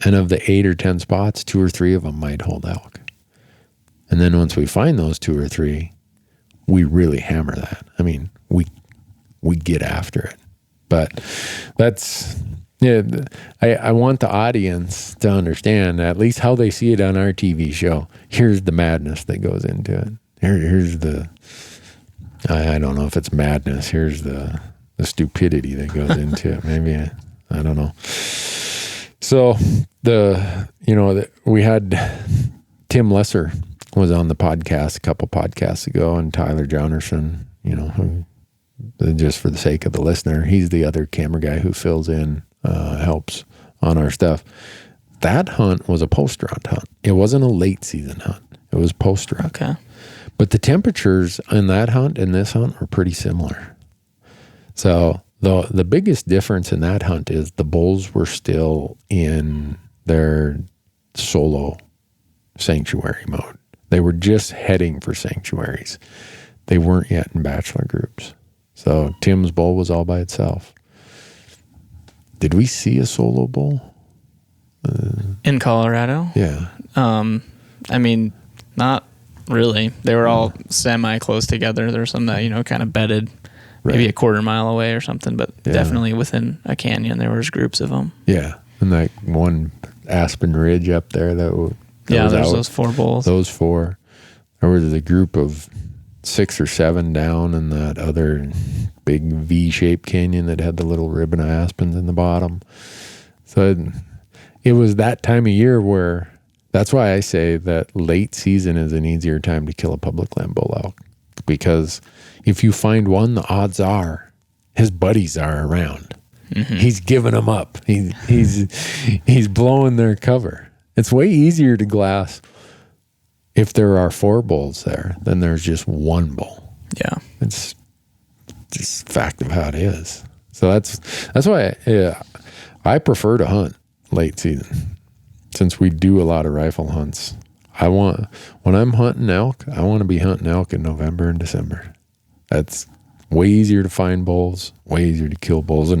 And of the 8 or 10 spots, 2 or 3 of them might hold elk. And then once we find those 2 or 3, we really hammer that. I mean, we get after it. But that's, I want the audience to understand at least how they see it on our TV show. Here's the madness that goes into it. Here's the, I don't know if it's madness. Here's the stupidity that goes into it. Maybe, I don't know. So we had Tim Lesser was on the podcast a couple podcasts ago, and Tyler Jonerson, who, just for the sake of the listener, he's the other camera guy who fills in, helps on our stuff. That hunt was a post-rut hunt. It wasn't a late season hunt. It was post-rut. Okay. But the temperatures in that hunt and this hunt were pretty similar. So the biggest difference in that hunt is the bulls were still in their solo sanctuary mode. They were just heading for sanctuaries. They weren't yet in bachelor groups. So Tim's bull was all by itself. Did we see a solo bull? In Colorado? Yeah. I mean, not really. They were all semi close together. There were some that, kind of bedded maybe a quarter mile away or something, but definitely within a canyon, there was groups of them. Yeah. And like one Aspen Ridge up there that was there's out. those 4 bulls. Those 4. There was a group of 6 or 7 down in that other big V-shaped canyon that had the little ribbon of aspens in the bottom. So it was that time of year where, that's why I say that late season is an easier time to kill a public land bull elk, because if you find one, the odds are his buddies are around. Mm-hmm. He's giving them up. He's blowing their cover. It's way easier to glass if there are 4 bulls there than there's just 1 bull. Yeah, it's just fact of how it is. So that's why I prefer to hunt late season, since we do a lot of rifle hunts. When I'm hunting elk, I want to be hunting elk in November and December. That's way easier to find bulls, way easier to kill bulls.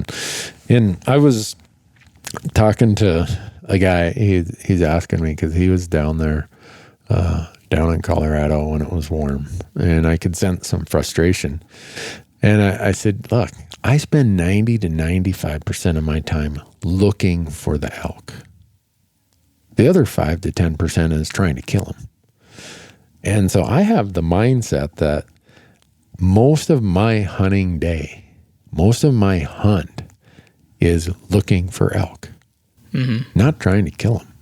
And I was talking to a guy, he's asking me, because he was down there, down in Colorado when it was warm, and I could sense some frustration. And I said, look, I spend 90 to 95% of my time looking for the elk. The other 5 to 10% is trying to kill them. And so I have the mindset that most of my hunting day, most of my hunt is looking for elk, not trying to kill them.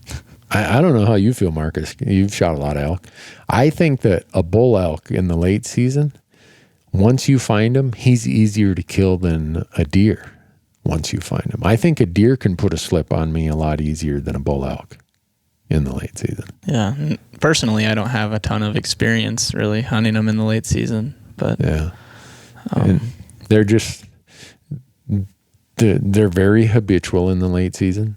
I don't know how you feel, Marcus. You've shot a lot of elk. I think that a bull elk in the late season, once you find him, he's easier to kill than a deer once you find him. I think a deer can put a slip on me a lot easier than a bull elk in the late season. Yeah. Personally, I don't have a ton of experience really hunting them in the late season, but yeah. And they're very habitual in the late season.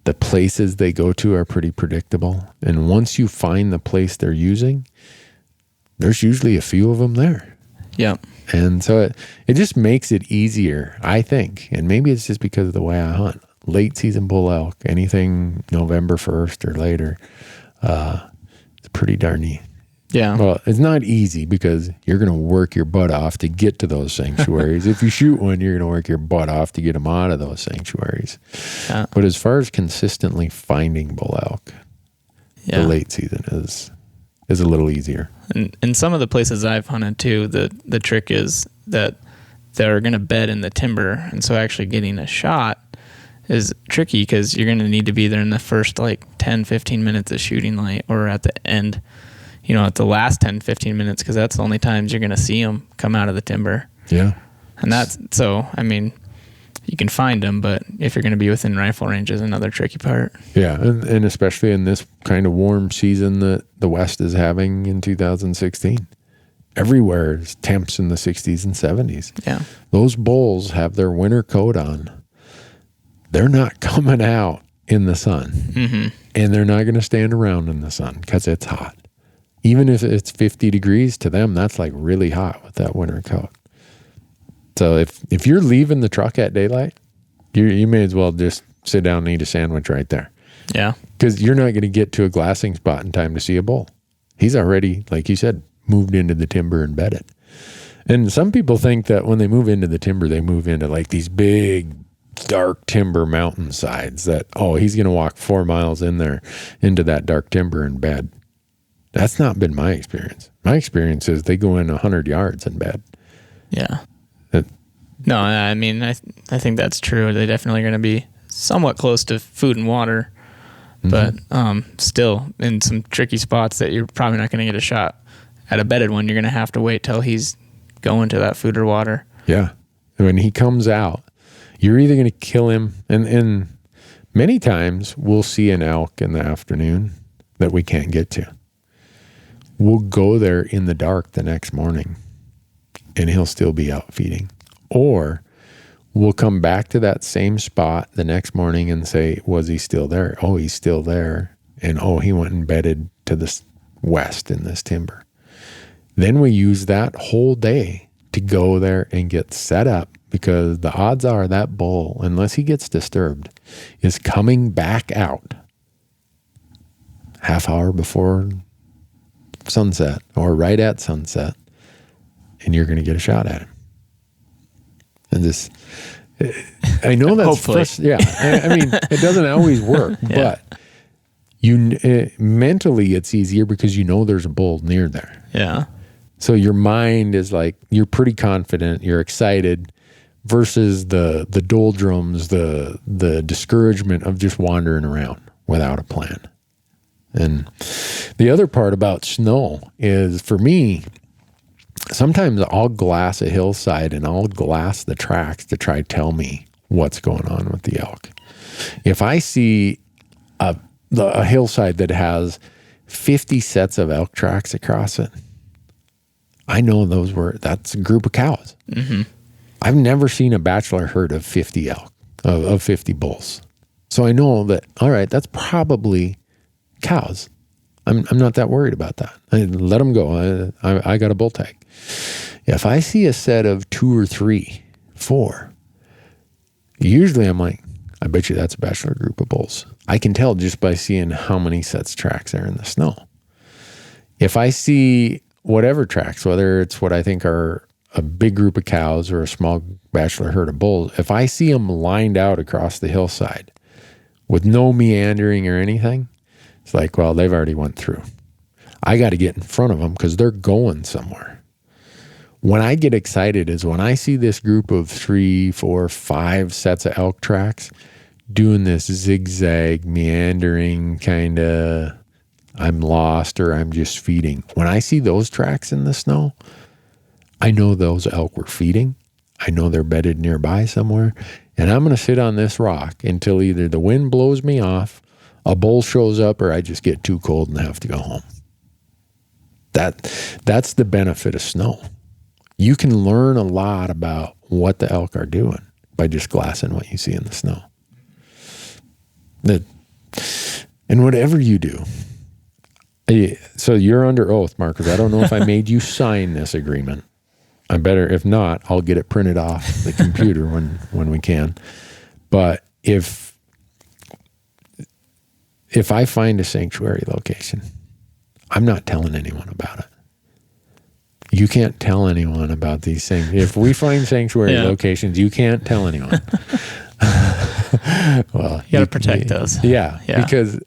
The places they go to are pretty predictable. And once you find the place they're using, there's usually a few of them there. Yeah. And so it just makes it easier, I think. And maybe it's just because of the way I hunt. Late season bull elk, anything November 1st or later, it's pretty darn neat. Yeah. Well, it's not easy because you're going to work your butt off to get to those sanctuaries. If you shoot one, you're going to work your butt off to get them out of those sanctuaries. Yeah. But as far as consistently finding bull elk, the late season is a little easier. And in some of the places I've hunted too, the trick is that they're going to bed in the timber. And so actually getting a shot is tricky because you're going to need to be there in the first 10, 15 minutes of shooting light, or at the end, at the last 10, 15 minutes, because that's the only times you're going to see them come out of the timber. Yeah. And you can find them, but if you're going to be within rifle range is another tricky part. Yeah. And especially in this kind of warm season that the West is having in 2016. Everywhere is temps in the 60s and 70s. Yeah. Those bulls have their winter coat on. They're not coming out in the sun. Mm-hmm. And they're not going to stand around in the sun because it's hot. Even if it's 50 degrees to them, that's really hot with that winter coat. So if you're leaving the truck at daylight, you may as well just sit down and eat a sandwich right there. Yeah. Because you're not going to get to a glassing spot in time to see a bull. He's already, like you said, moved into the timber and bedded. And some people think that when they move into the timber, they move into these big, dark timber mountainsides that, he's going to walk 4 miles in there into that dark timber and bed. That's not been my experience. My experience is they go in 100 yards in bed. Yeah. No, I mean, I think that's true. They definitely are going to be somewhat close to food and water, but still in some tricky spots that you're probably not going to get a shot at a bedded one. You're going to have to wait till he's going to that food or water. Yeah. When he comes out, you're either going to kill him, and many times we'll see an elk in the afternoon that we can't get to. We'll go there in the dark the next morning, and he'll still be out feeding. Or we'll come back to that same spot the next morning and say, was he still there? Oh, he's still there. And oh, he went and bedded to the west in this timber. Then we use that whole day to go there and get set up, because the odds are that bull, unless he gets disturbed, is coming back out half hour before sunset or right at sunset, and you're going to get a shot at him. And this, I know that's yeah. I mean, it doesn't always work, but mentally it's easier because you know there's a bull near there. Yeah. So your mind is like, you're pretty confident, you're excited, versus the doldrums, the discouragement of just wandering around without a plan. And the other part about snow is, for me, sometimes I'll glass a hillside and I'll glass the tracks to try to tell me what's going on with the elk. If I see a hillside that has 50 sets of elk tracks across it, I know that's a group of cows. Mm-hmm. I've never seen a bachelor herd of 50 elk, of 50 bulls. So I know that, all right, that's probably cows. I'm not that worried about that. I let them go. I got a bull tag. If I see a set of 2 or 3, 4, usually I'm like, I bet you that's a bachelor group of bulls. I can tell just by seeing how many sets tracks are in the snow. If I see whatever tracks, whether it's what I think are a big group of cows or a small bachelor herd of bulls, if I see them lined out across the hillside with no meandering or anything, it's like, well, they've already went through. I got to get in front of them because they're going somewhere. When I get excited is when I see this group of 3, 4, 5 sets of elk tracks doing this zigzag, meandering kind of, I'm lost or I'm just feeding. When I see those tracks in the snow, I know those elk were feeding. I know they're bedded nearby somewhere. And I'm going to sit on this rock until either the wind blows me off, a bull shows up, or I just get too cold and have to go home. That's the benefit of snow. You can learn a lot about what the elk are doing by just glassing what you see in the snow. And whatever you do, so you're under oath, Marcus. I don't know if I made you sign this agreement. I better, if not, I'll get it printed off the computer when we can. But if I find a sanctuary location, I'm not telling anyone about it. You can't tell anyone about these things. If we find sanctuary locations, you can't tell anyone. Well, you got to protect those. Yeah, because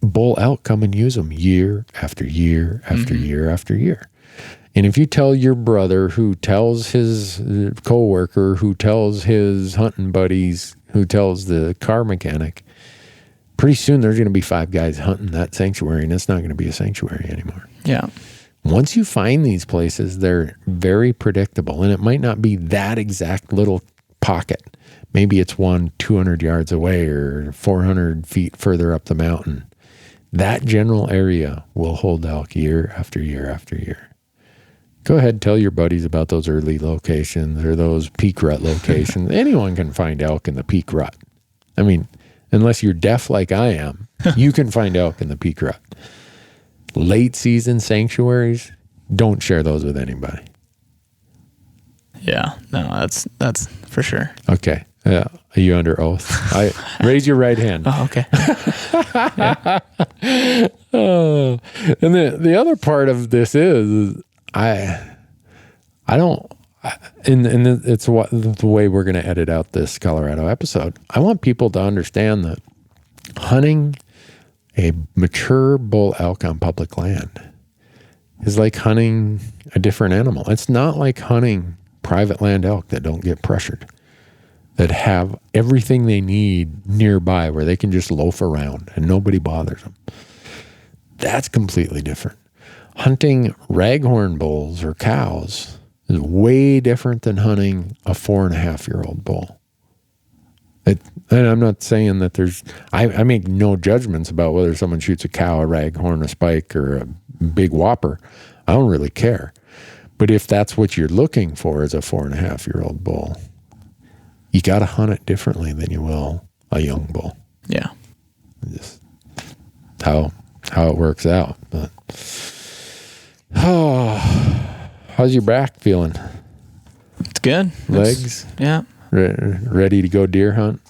bull elk come and use them year after year after year after year. And if you tell your brother, who tells his coworker, who tells his hunting buddies, who tells the car mechanic, pretty soon there's going to be 5 guys hunting that sanctuary, and it's not going to be a sanctuary anymore. Yeah. Once you find these places, they're very predictable, and it might not be that exact little pocket. Maybe it's one 200 yards away or 400 feet further up the mountain. That general area will hold elk year after year after year. Go ahead and tell your buddies about those early locations or those peak rut locations. Anyone can find elk in the peak rut. I mean, unless you're deaf like I am, you can find elk in the peak rut. Late season sanctuaries, don't share those with anybody. Yeah, no, that's for sure. Okay. Are you under oath? Raise your right hand. Oh, okay. Oh, and the other part of this is I don't, and it's the way we're going to edit out this Colorado episode. I want people to understand that hunting a mature bull elk on public land is like hunting a different animal. It's not like hunting private land elk that don't get pressured, that have everything they need nearby where they can just loaf around and nobody bothers them. That's completely different. Hunting raghorn bulls or cows is way different than hunting a 4.5-year-old bull. And I'm not saying that I make no judgments about whether someone shoots a cow, a raghorn, a spike, or a big whopper. I don't really care. But if that's what you're looking for as a 4.5-year-old bull, you got to hunt it differently than you will a young bull. Yeah. Just how it works out. But how's your back feeling? It's good. Legs? Yeah. Ready to go deer hunt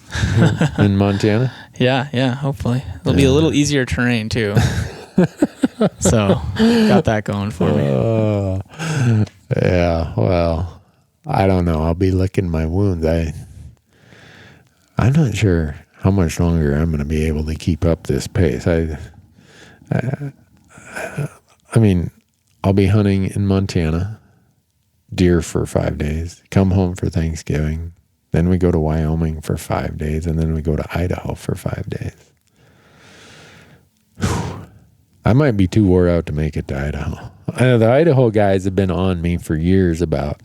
in Montana? Yeah. Hopefully. It'll be a little easier terrain too. So got that going for me. Yeah. Well, I don't know. I'll be licking my wounds. I'm not sure how much longer I'm going to be able to keep up this pace. I mean, I'll be hunting in Montana, deer for 5 days, come home for Thanksgiving. Then we go to Wyoming for 5 days, and then we go to Idaho for 5 days. Whew. I might be too wore out to make it to Idaho. The Idaho guys have been on me for years about,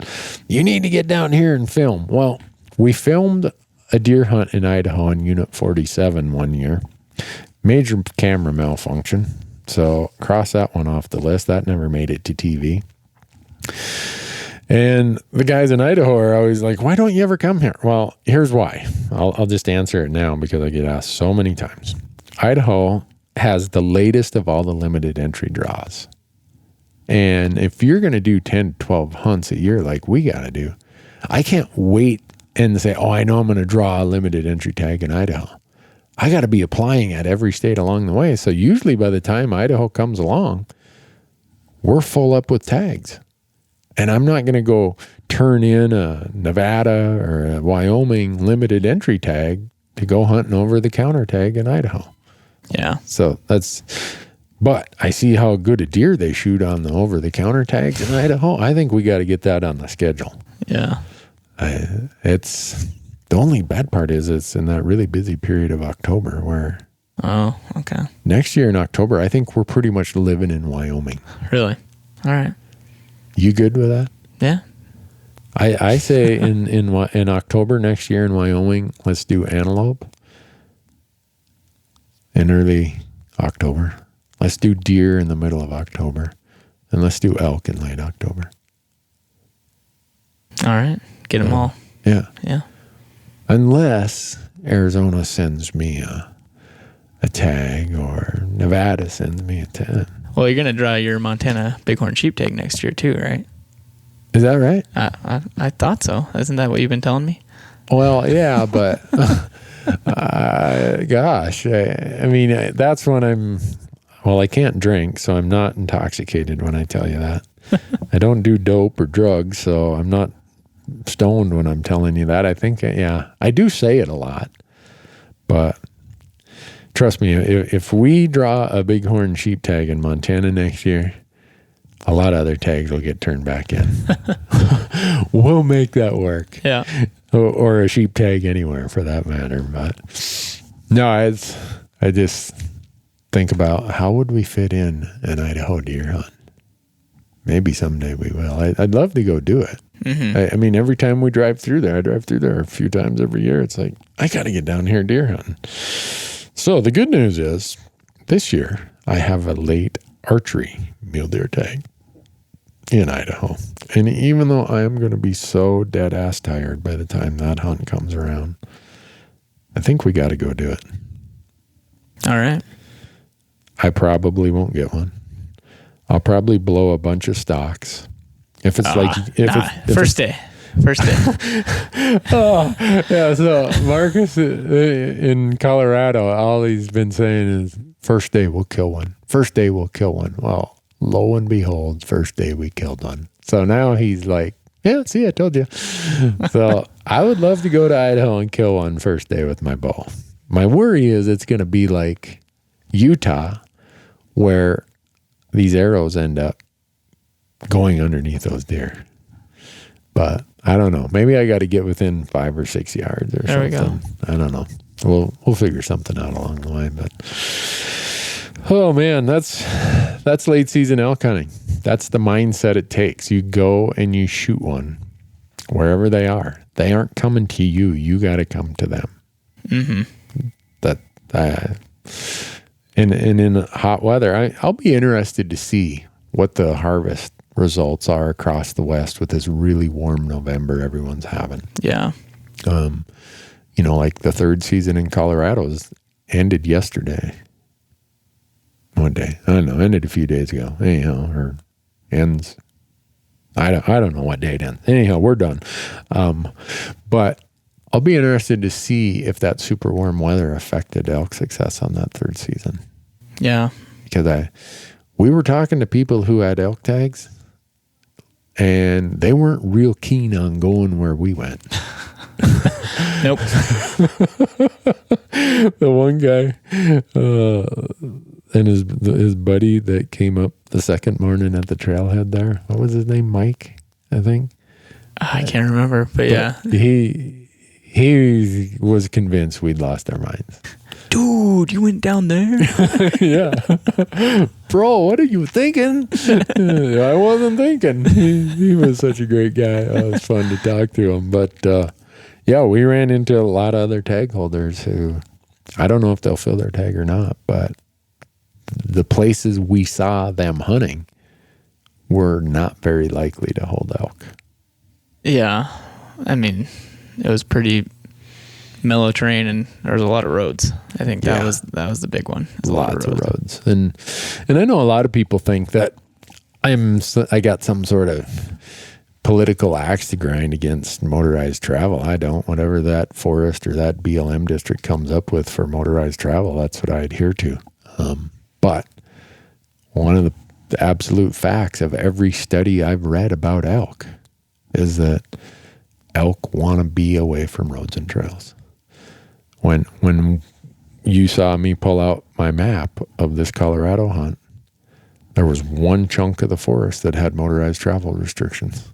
you need to get down here and film. Well, we filmed a deer hunt in Idaho in Unit 47 one year. Major camera malfunction. So cross that one off the list. That never made it to TV. And the guys in Idaho are always like, why don't you ever come here? Well, here's why. I'll just answer it now because I get asked so many times. Idaho has the latest of all the limited entry draws. And if you're going to do 10 to 12 hunts a year like we got to do, I can't wait and say, oh, I know I'm going to draw a limited entry tag in Idaho. I got to be applying at every state along the way. So usually by the time Idaho comes along, we're full up with tags. And I'm not going to go turn in a Nevada or a Wyoming limited entry tag to go hunting over the counter tag in Idaho. Yeah. So but I see how good a deer they shoot on the over the counter tags in Idaho. I think we got to get that on the schedule. Yeah. It's the only bad part is it's in that really busy period of October where. Oh, okay. Next year in October, I think we're pretty much living in Wyoming. Really? All right. You good with that? Yeah. I say in October next year in Wyoming, let's do antelope. In early October. Let's do deer in the middle of October. And let's do elk in late October. All right. Get them all. Yeah. Yeah. Unless Arizona sends me a tag or Nevada sends me a tag. Well, you're going to draw your Montana bighorn sheep tag next year too, right? Is that right? I thought so. Isn't that what you've been telling me? Well, yeah, but gosh, I mean, that's when I can't drink, so I'm not intoxicated when I tell you that. I don't do dope or drugs, so I'm not stoned when I'm telling you that. I think, yeah, I do say it a lot, but trust me, if we draw a bighorn sheep tag in Montana next year, a lot of other tags will get turned back in. We'll make that work. Yeah. Or a sheep tag anywhere for that matter. But no, I just think about how would we fit in an Idaho deer hunt? Maybe someday we will. I'd love to go do it. Mm-hmm. I mean, every time we drive through there, I drive through there a few times every year. It's like, I got to get down here deer hunting. So the good news is this year I have a late archery mule deer tag in Idaho. And even though I am going to be so dead ass tired by the time that hunt comes around, I think we got to go do it. All right. I probably won't get one. I'll probably blow a bunch of stocks. If it's first day. Oh, yeah. So Marcus in Colorado, all he's been saying is first day we'll kill one. First day we'll kill one. Well, lo and behold, first day we killed one. So now he's like, yeah, see, I told you. So I would love to go to Idaho and kill one first day with my bow. My worry is it's going to be like Utah, where these arrows end up going underneath those deer. But I don't know. Maybe I got to get within 5 or 6 yards or there something. We go. I don't know. We'll figure something out along the way. But oh man, that's late season elk hunting. That's the mindset it takes. You go and you shoot one wherever they are. They aren't coming to you. You got to come to them. Mm-hmm. And in hot weather, I'll be interested to see what the harvest results are across the West with this really warm November everyone's having. Yeah. Like the third season in Colorado's ended yesterday. One day, I don't know, ended a few days ago. Anyhow, or ends. I don't know what day it ends. Anyhow, we're done. But I'll be interested to see if that super warm weather affected elk success on that third season. Yeah, because we were talking to people who had elk tags, and they weren't real keen on going where we went. Nope. The one guy and his buddy that came up the second morning at the trailhead there. What was his name? Mike, I think. I can't remember, but yeah. He was convinced we'd lost our minds. Dude, you went down there? Yeah. Bro, what are you thinking? I wasn't thinking. He was such a great guy. It was fun to talk to him. But we ran into a lot of other tag holders who, I don't know if they'll fill their tag or not, but the places we saw them hunting were not very likely to hold elk. Yeah. I mean, it was pretty mellow terrain, and there was a lot of roads. I think that was the big one. Lots of roads. And I know a lot of people think that I got some sort of political axe to grind against motorized travel. I don't. Whatever that forest or that BLM district comes up with for motorized travel, that's what I adhere to. But one of the absolute facts of every study I've read about elk is that elk want to be away from roads and trails. When you saw me pull out my map of this Colorado hunt, there was one chunk of the forest that had motorized travel restrictions.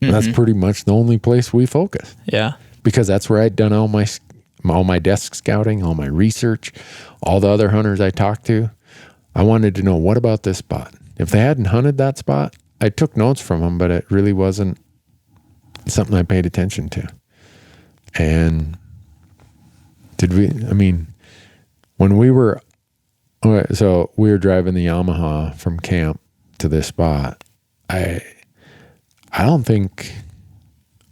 Mm-hmm. And that's pretty much the only place we focused. Yeah. Because that's where I'd done all my desk scouting, all my research, all the other hunters I talked to. I wanted to know, what about this spot? If they hadn't hunted that spot, I took notes from them, but it really wasn't something I paid attention to. And when we were driving the Yamaha from camp to this spot, I don't think,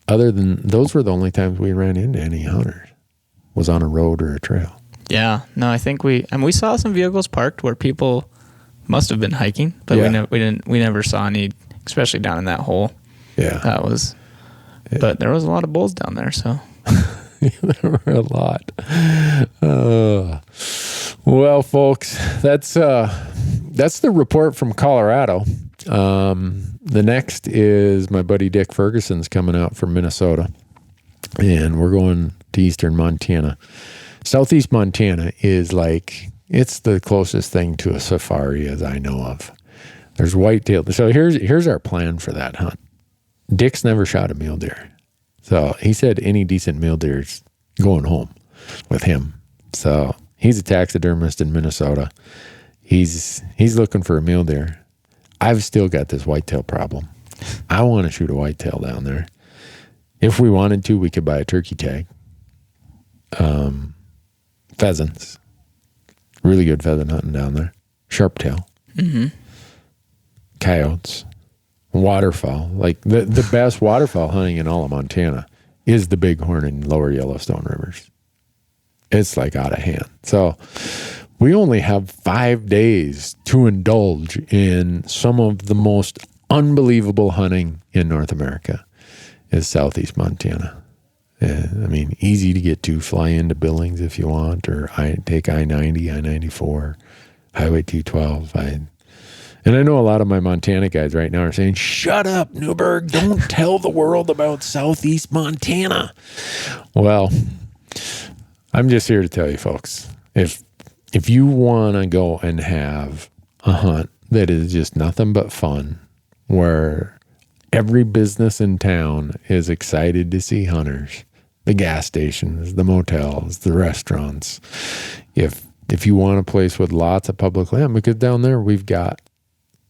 other than those were the only times we ran into any hunters, was on a road or a trail. Yeah, no, I think we saw some vehicles parked where people must have been hiking, but we never saw any, especially down in that hole. Yeah, but there was a lot of bulls down there, so. There were a lot. Well, folks, that's the report from Colorado. The next is my buddy Dick Ferguson's coming out from Minnesota, and we're going to eastern Montana. Southeast Montana is it's the closest thing to a safari as I know of. There's whitetail. So here's our plan for that hunt. Dick's never shot a mule deer. So he said any decent mule deer's going home with him. So he's a taxidermist in Minnesota. He's looking for a mule deer. I've still got this whitetail problem. I want to shoot a whitetail down there. If we wanted to, we could buy a turkey tag. Pheasants. Really good pheasant hunting down there. Sharptail. Mm-hmm. Coyotes. Waterfowl. The best waterfowl hunting in all of Montana is the Bighorn and Lower Yellowstone rivers. It's out of hand. So we only have 5 days to indulge in some of the most unbelievable hunting in North America is Southeast Montana. Easy to get to. Fly into Billings if you want, or take I-90, I-94, Highway 212. And I know a lot of my Montana guys right now are saying, shut up, Newberg. Don't tell the world about Southeast Montana. Well, I'm just here to tell you folks, if you want to go and have a hunt that is just nothing but fun, where every business in town is excited to see hunters, the gas stations, the motels, the restaurants, if you want a place with lots of public land, because down there we've got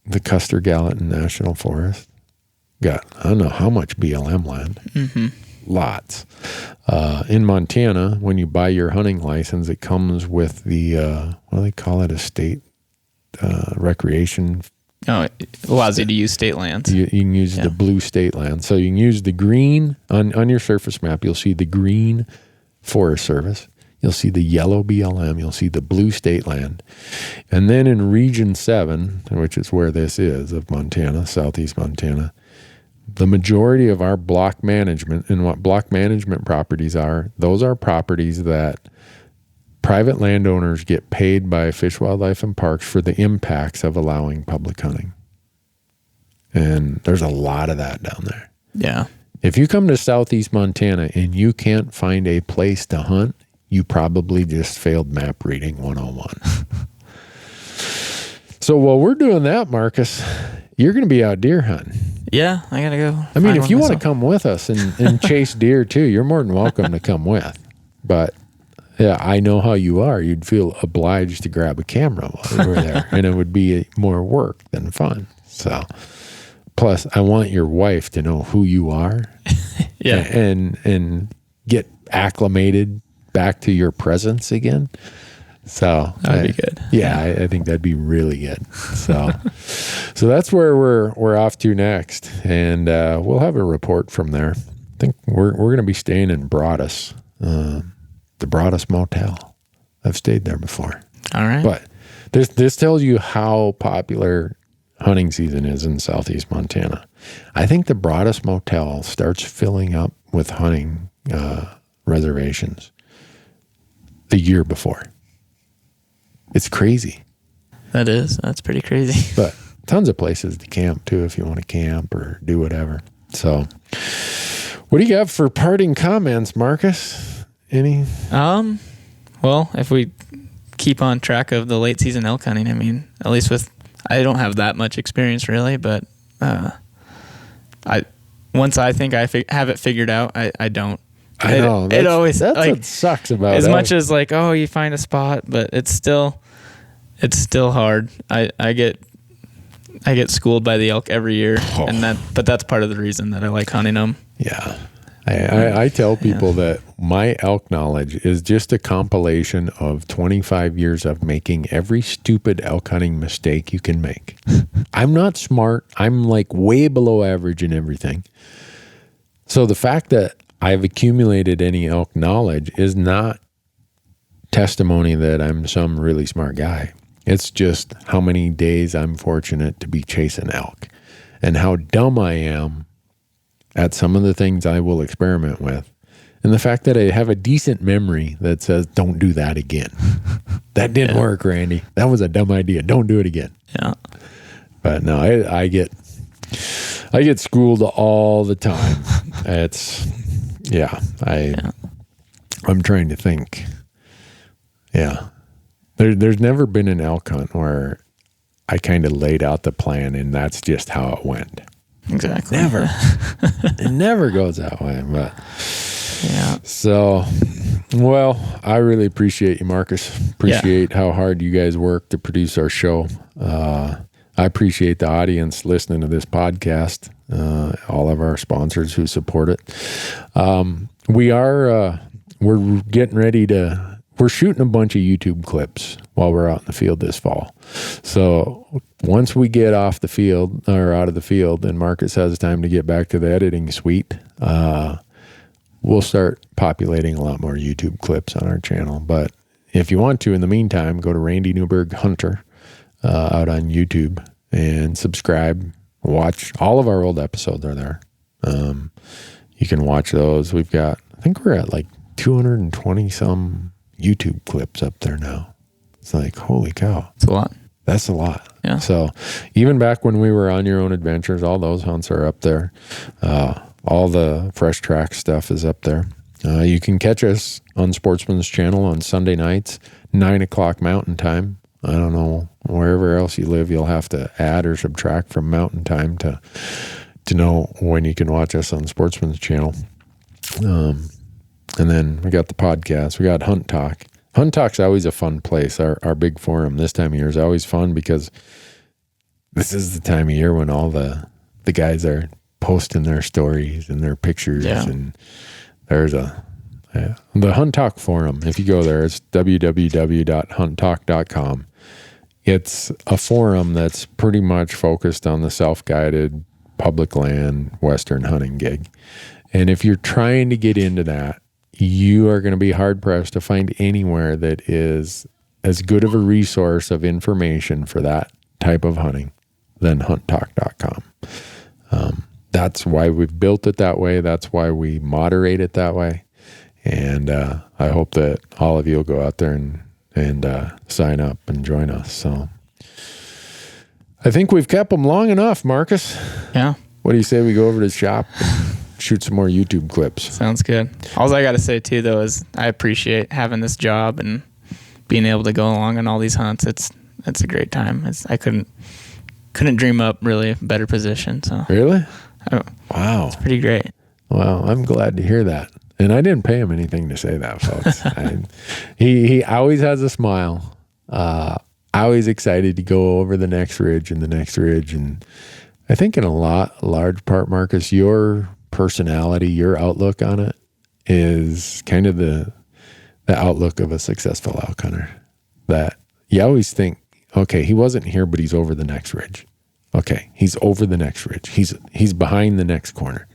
the Custer Gallatin National Forest, got I don't know how much BLM land. Mm-hmm. Lots. In Montana, when you buy your hunting license, it comes with the what do they call it, a state recreation Oh, it allows you to use state lands. You can use the blue state land. So you can use the green on your surface map. You'll see the green Forest Service. You'll see the yellow BLM. You'll see the blue state land. And then in Region 7, which is where this is of Montana, southeast Montana, the majority of our block management, and what block management properties are, those are properties that private landowners get paid by Fish, Wildlife, and Parks for the impacts of allowing public hunting. And there's a lot of that down there. Yeah. If you come to southeast Montana and you can't find a place to hunt, you probably just failed map reading 101. So while we're doing that, Marcus, you're going to be out deer hunting. Yeah, I got to go. I mean, if you want to come with us and chase deer too, you're more than welcome to come with. But yeah, I know how you are. You'd feel obliged to grab a camera while you were there, and it would be more work than fun. So, plus, I want your wife to know who you are, and get acclimated back to your presence again. So that'd be good. Yeah, I think that'd be really good. So, so that's where we're off to next, and we'll have a report from there. I think we're going to be staying in Broadus. The Broadus Motel. I've stayed there before. All right. But this tells you how popular hunting season is in southeast Montana. I think the Broadus Motel starts filling up with hunting reservations the year before. It's crazy. That's pretty crazy. But tons of places to camp too if you want to camp or do whatever. So what do you got for parting comments, Marcus? Any? Well, if we keep on track of the late season elk hunting, I mean, at least I don't have that much experience really, but once I think I have it figured out, I don't. I know. It always that's what sucks about it. As much as like, oh, you find a spot, but it's still hard. I get schooled by the elk every year, but that's part of the reason that I like hunting them. Yeah. I tell people that my elk knowledge is just a compilation of 25 years of making every stupid elk hunting mistake you can make. I'm not smart. I'm like way below average in everything. So the fact that I've accumulated any elk knowledge is not testimony that I'm some really smart guy. It's just how many days I'm fortunate to be chasing elk and how dumb I am at some of the things I will experiment with. And the fact that I have a decent memory that says, don't do that again. That didn't work, Randy. That was a dumb idea. Don't do it again. Yeah. But no, I get schooled all the time. I'm trying to think. Yeah. There's never been an elk hunt where I kind of laid out the plan and that's just how it went. Exactly. Never. It never goes that way. But yeah. So, well, I really appreciate you, Marcus. Appreciate how hard you guys work to produce our show. I appreciate the audience listening to this podcast. All of our sponsors who support it. We're getting ready we're shooting a bunch of YouTube clips while we're out in the field this fall. So once we get off the field or out of the field and Marcus has time to get back to the editing suite, we'll start populating a lot more YouTube clips on our channel. But if you want to, in the meantime, go to Randy Newberg Hunter out on YouTube and subscribe. Watch all of our old episodes are there. You can watch those. I think we're at like 220 some YouTube clips up there now. It's like, holy cow. It's a lot. That's a lot. Yeah. So even back when we were on Your Own Adventures, all those hunts are up there. All the Fresh Track stuff is up there. You can catch us on Sportsman's Channel on Sunday nights, 9:00 Mountain Time. I don't know, wherever else you live, you'll have to add or subtract from Mountain Time to know when you can watch us on Sportsman's Channel. And then we got the podcast. We got Hunt Talk. Hunt Talk's always a fun place. Our big forum this time of year is always fun because this is the time of year when all the guys are posting their stories and their pictures. Yeah. And there's the Hunt Talk forum. If you go there, it's www.hunttalk.com. it's a forum that's pretty much focused on the self-guided public land Western hunting gig. And if you're trying to get into that, you are going to be hard-pressed to find anywhere that is as good of a resource of information for that type of hunting than hunttalk.com. That's why we've built it that way. That's why we moderate it that way. And I hope that all of you will go out there and sign up and join us. So I think we've kept them long enough, Marcus. Yeah. What do you say we go over to the shop and shoot some more YouTube clips? Sounds good. All I got to say too, though, is I appreciate having this job and being able to go along on all these hunts. It's a great time. I couldn't dream up really a better position. So really, wow, it's pretty great. Wow, I'm glad to hear that. And I didn't pay him anything to say that, folks. He always has a smile. Always excited to go over the next ridge and the next ridge. And I think in a large part, Marcus, your personality, your outlook on it is kind of the outlook of a successful elk hunter. That you always think, okay, he wasn't here, but he's over the next ridge. Okay, he's over the next ridge. He's behind the next corner.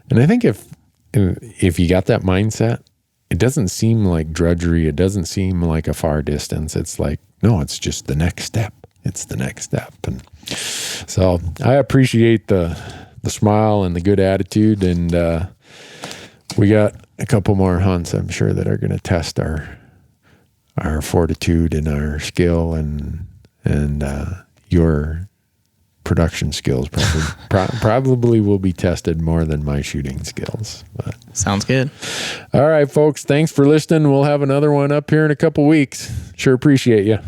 And I think if you got that mindset, it doesn't seem like drudgery. It doesn't seem like a far distance. It's like, no, it's just the next step. It's the next step. And so I appreciate the smile and the good attitude. And we got a couple more hunts, I'm sure, that are going to test our fortitude and our skill and your production skills probably will be tested more than my shooting skills. But sounds good. All right, folks. Thanks for listening. We'll have another one up here in a couple weeks. Sure appreciate you.